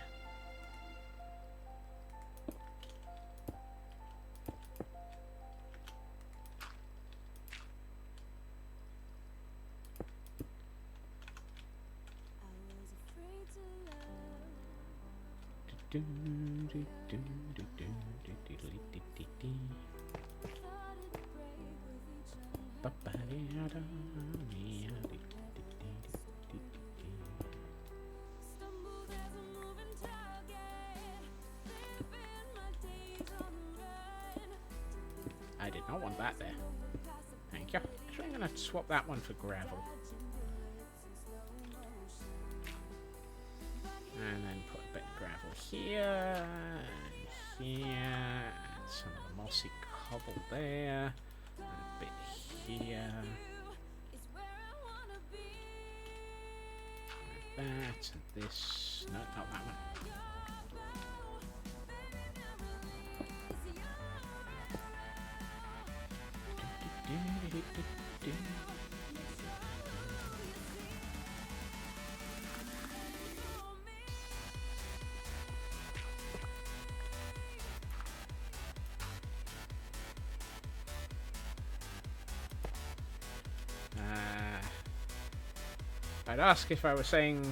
I did not want that there. Thank you. Actually, I'm going to swap that one for gravel. And then put a bit of gravel here, and here, and some of the mossy cobble there, and a bit here. And that, and this. No, not that one. I'd ask if I were saying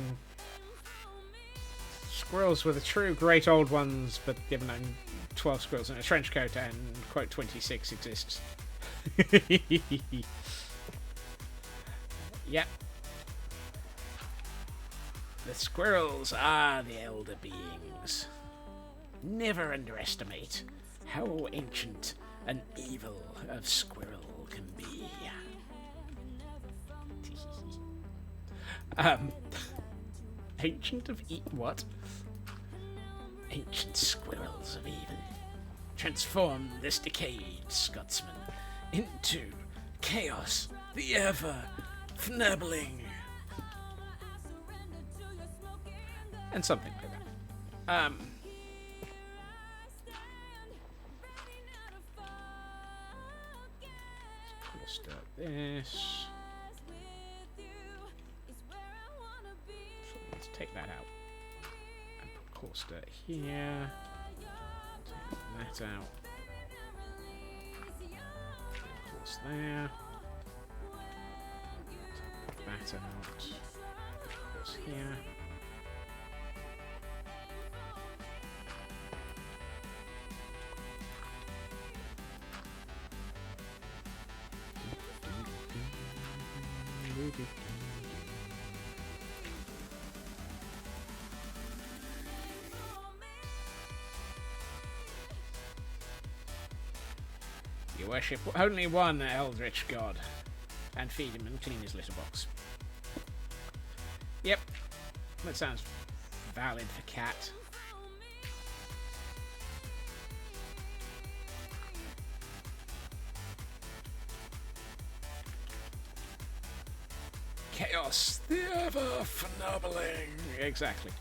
squirrels were the true great old ones, but given I'm 12 squirrels in a trench coat and quote 26 exists. Yep. The squirrels are the elder beings. Never underestimate how ancient and evil a squirrel can be. Ancient of what? Ancient squirrels of even transform this decayed Scotsman into chaos, the ever fnabbling, and something like that. Let's start this. So let's take that out and put coarse dirt here. Take that out. Coarse there. Take that out. Coarse here. You worship only one eldritch god, and feed him and clean his litter box. Yep, that sounds valid for cat. chaos, the ever fnubbling. Exactly.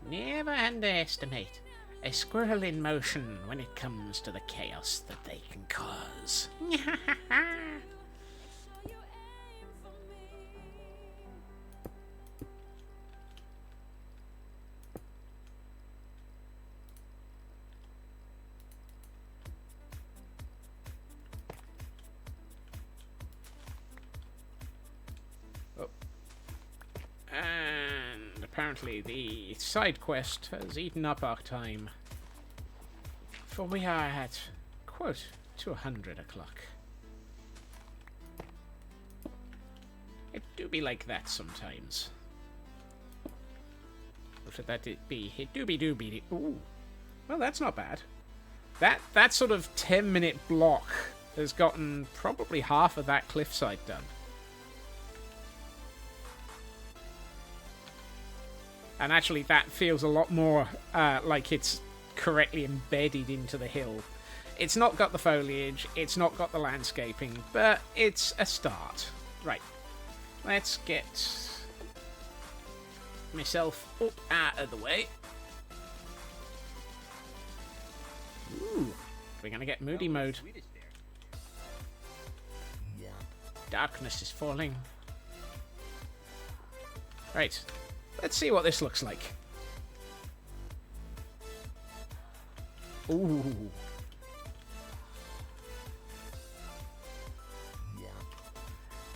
Never underestimate a squirrel in motion when it comes to the chaos that they can cause. And apparently the side quest has eaten up our time. For we are at, quote, 200 o'clock. It do be like that sometimes. What should that be? It do be. Ooh. Well, that's not bad. That sort of 10-minute block has gotten probably half of that cliffside done. And actually, that feels a lot more like it's correctly embedded into the hill. It's not got the foliage, it's not got the landscaping, but it's a start. Right. Let's get myself up out of the way. Ooh. We're going to get moody mode. Darkness is falling. Right. Let's see what this looks like. Ooh.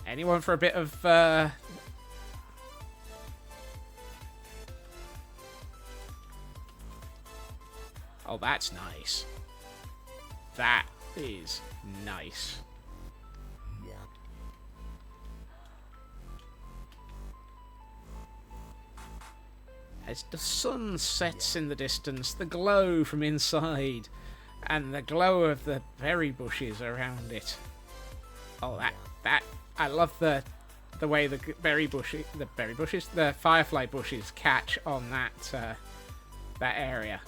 Anyone for a bit of... Oh, that's nice. That is nice. As the sun sets in the distance, the glow from inside, and the glow of the berry bushes around it. Oh, that I love the way the the firefly bushes catch on that area.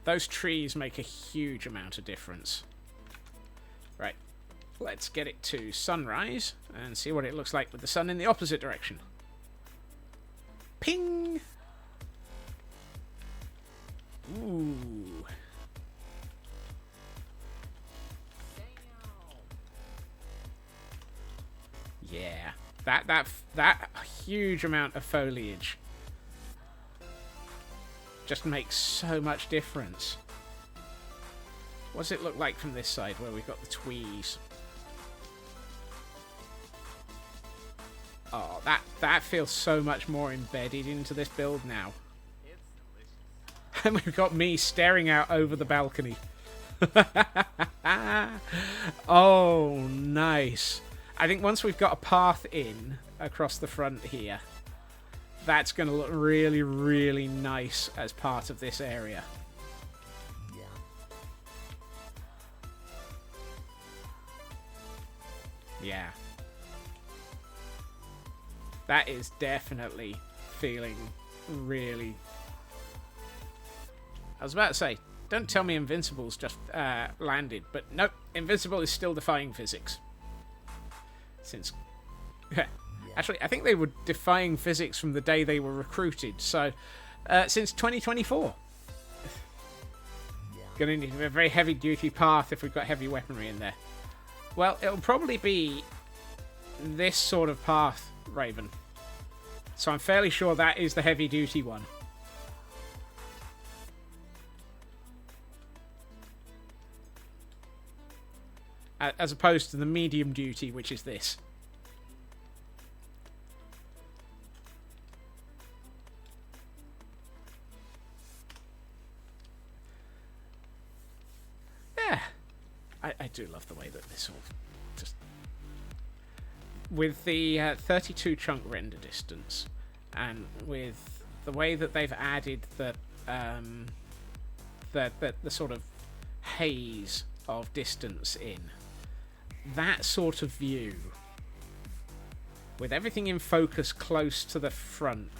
Those trees make a huge amount of difference. Right. Let's get it to sunrise and see what it looks like with the sun in the opposite direction. Ping! Ooh. Yeah. That huge amount of foliage just makes so much difference. What does it look like from this side where we've got the tweeds? Oh, that feels so much more embedded into this build now. And we've got me staring out over the balcony. Oh, nice. I think once we've got a path in across the front here, that's going to look really, really nice as part of this area. Yeah. That is definitely feeling really... I was about to say, don't tell me Invincible's just landed, but nope, Invincible is still defying physics. Since... Actually, I think they were defying physics from the day they were recruited, so since 2024. Gonna need a very heavy-duty path if we've got heavy weaponry in there. Well, it'll probably be this sort of path, Raven. So I'm fairly sure that is the heavy-duty one. As opposed to the medium-duty, which is this. Yeah. I do love the way that this all just... With the 32 chunk render distance, and with the way that they've added the sort of haze of distance in, that sort of view, with everything in focus close to the front,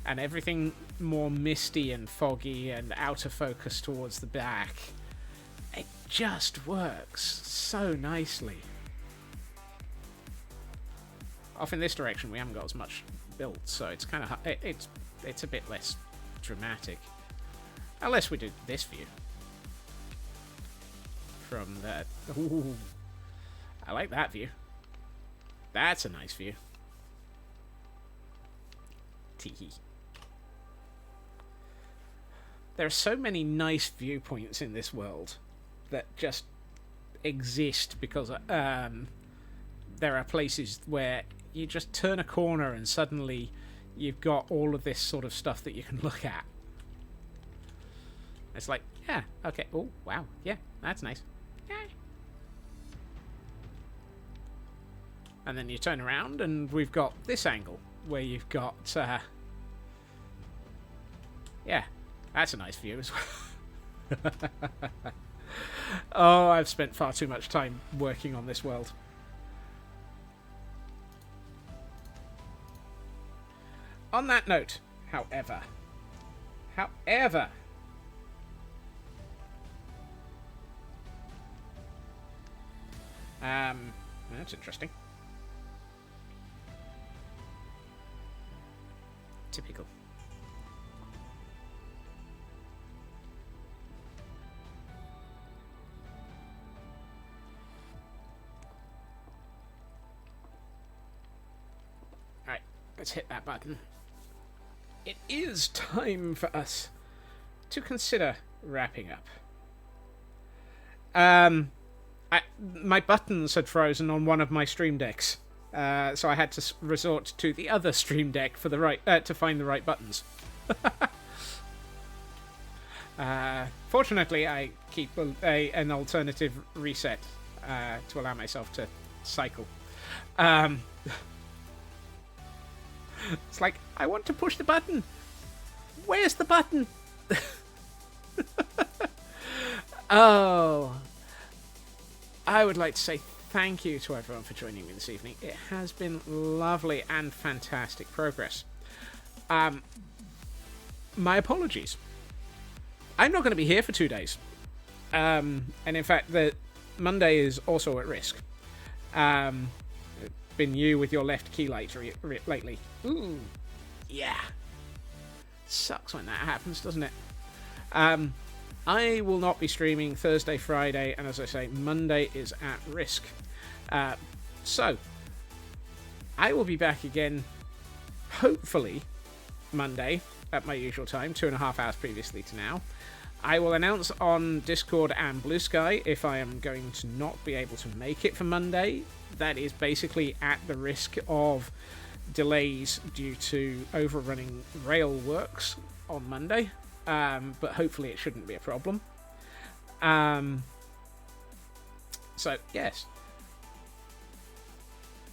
and everything more misty and foggy and out of focus towards the back. It just works so nicely. Off in this direction, we haven't got as much built, so it's kind of it's a bit less dramatic. Unless we do this view from that. Ooh, I like that view. That's a nice view. Tee-hee. There are so many nice viewpoints in this world that just exist because there are places where you just turn a corner and suddenly you've got all of this sort of stuff that you can look at. It's like, yeah, okay, oh, wow, yeah, that's nice. Yeah. And then you turn around and we've got this angle where you've got, yeah, that's a nice view as well. Oh, I've spent far too much time working on this world. On that note, however, that's interesting. Typical. Alright, let's hit that button. It is time for us to consider wrapping up. My buttons had frozen on one of my stream decks, so I had to resort to the other stream deck for the to find the right buttons. Fortunately, I keep an alternative reset to allow myself to cycle. It's like, I want to push the button. Where's the button? Oh. I would like to say thank you to everyone for joining me this evening. It has been lovely and fantastic progress. My apologies. I'm not going to be here for 2 days. And in fact, the Monday is also at risk. Been you with your left key light lately. Ooh, yeah. Sucks when that happens, doesn't it? I will not be streaming Thursday, Friday, and as I say, Monday is at risk. So, I will be back again, hopefully, Monday at my usual time, 2.5 hours previously to now. I will announce on Discord and Blue Sky if I am going to not be able to make it for Monday. That is basically at the risk of delays due to overrunning rail works on Monday. But hopefully it shouldn't be a problem. So, yes.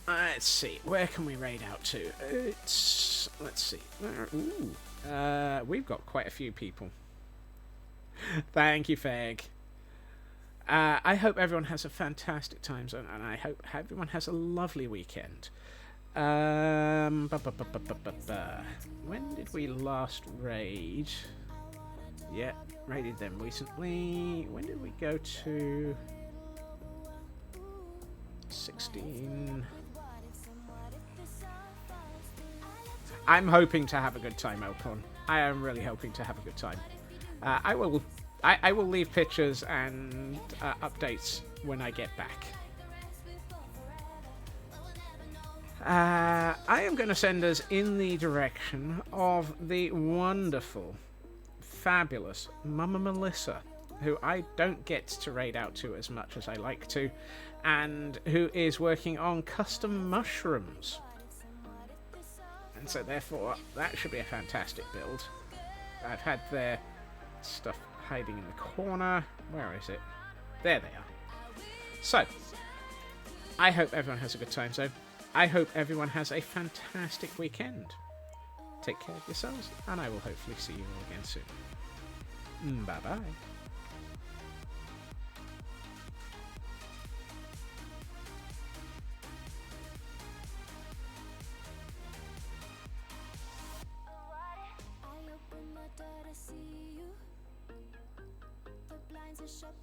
Let's see. Where can we raid out to? Let's see. Ooh. We've got quite a few people. Thank you, Feg. I hope everyone has a fantastic time zone, and I hope everyone has a lovely weekend. When did we last raid? Yeah, raided them recently. When did we go to 16? I'm hoping to have a good time, Elcon. I am really hoping to have a good time. I will leave pictures and updates when I get back. I am going to send us in the direction of the wonderful, fabulous Mama Melissa, who I don't get to raid out to as much as I like to, and who is working on custom mushrooms. And so therefore, that should be a fantastic build. I've had their stuff hiding in the corner. Where is it? There they are. So, I hope everyone has a good time zone. I hope everyone has a fantastic weekend. Take care of yourselves, and I will hopefully see you all again soon. Bye-bye. shop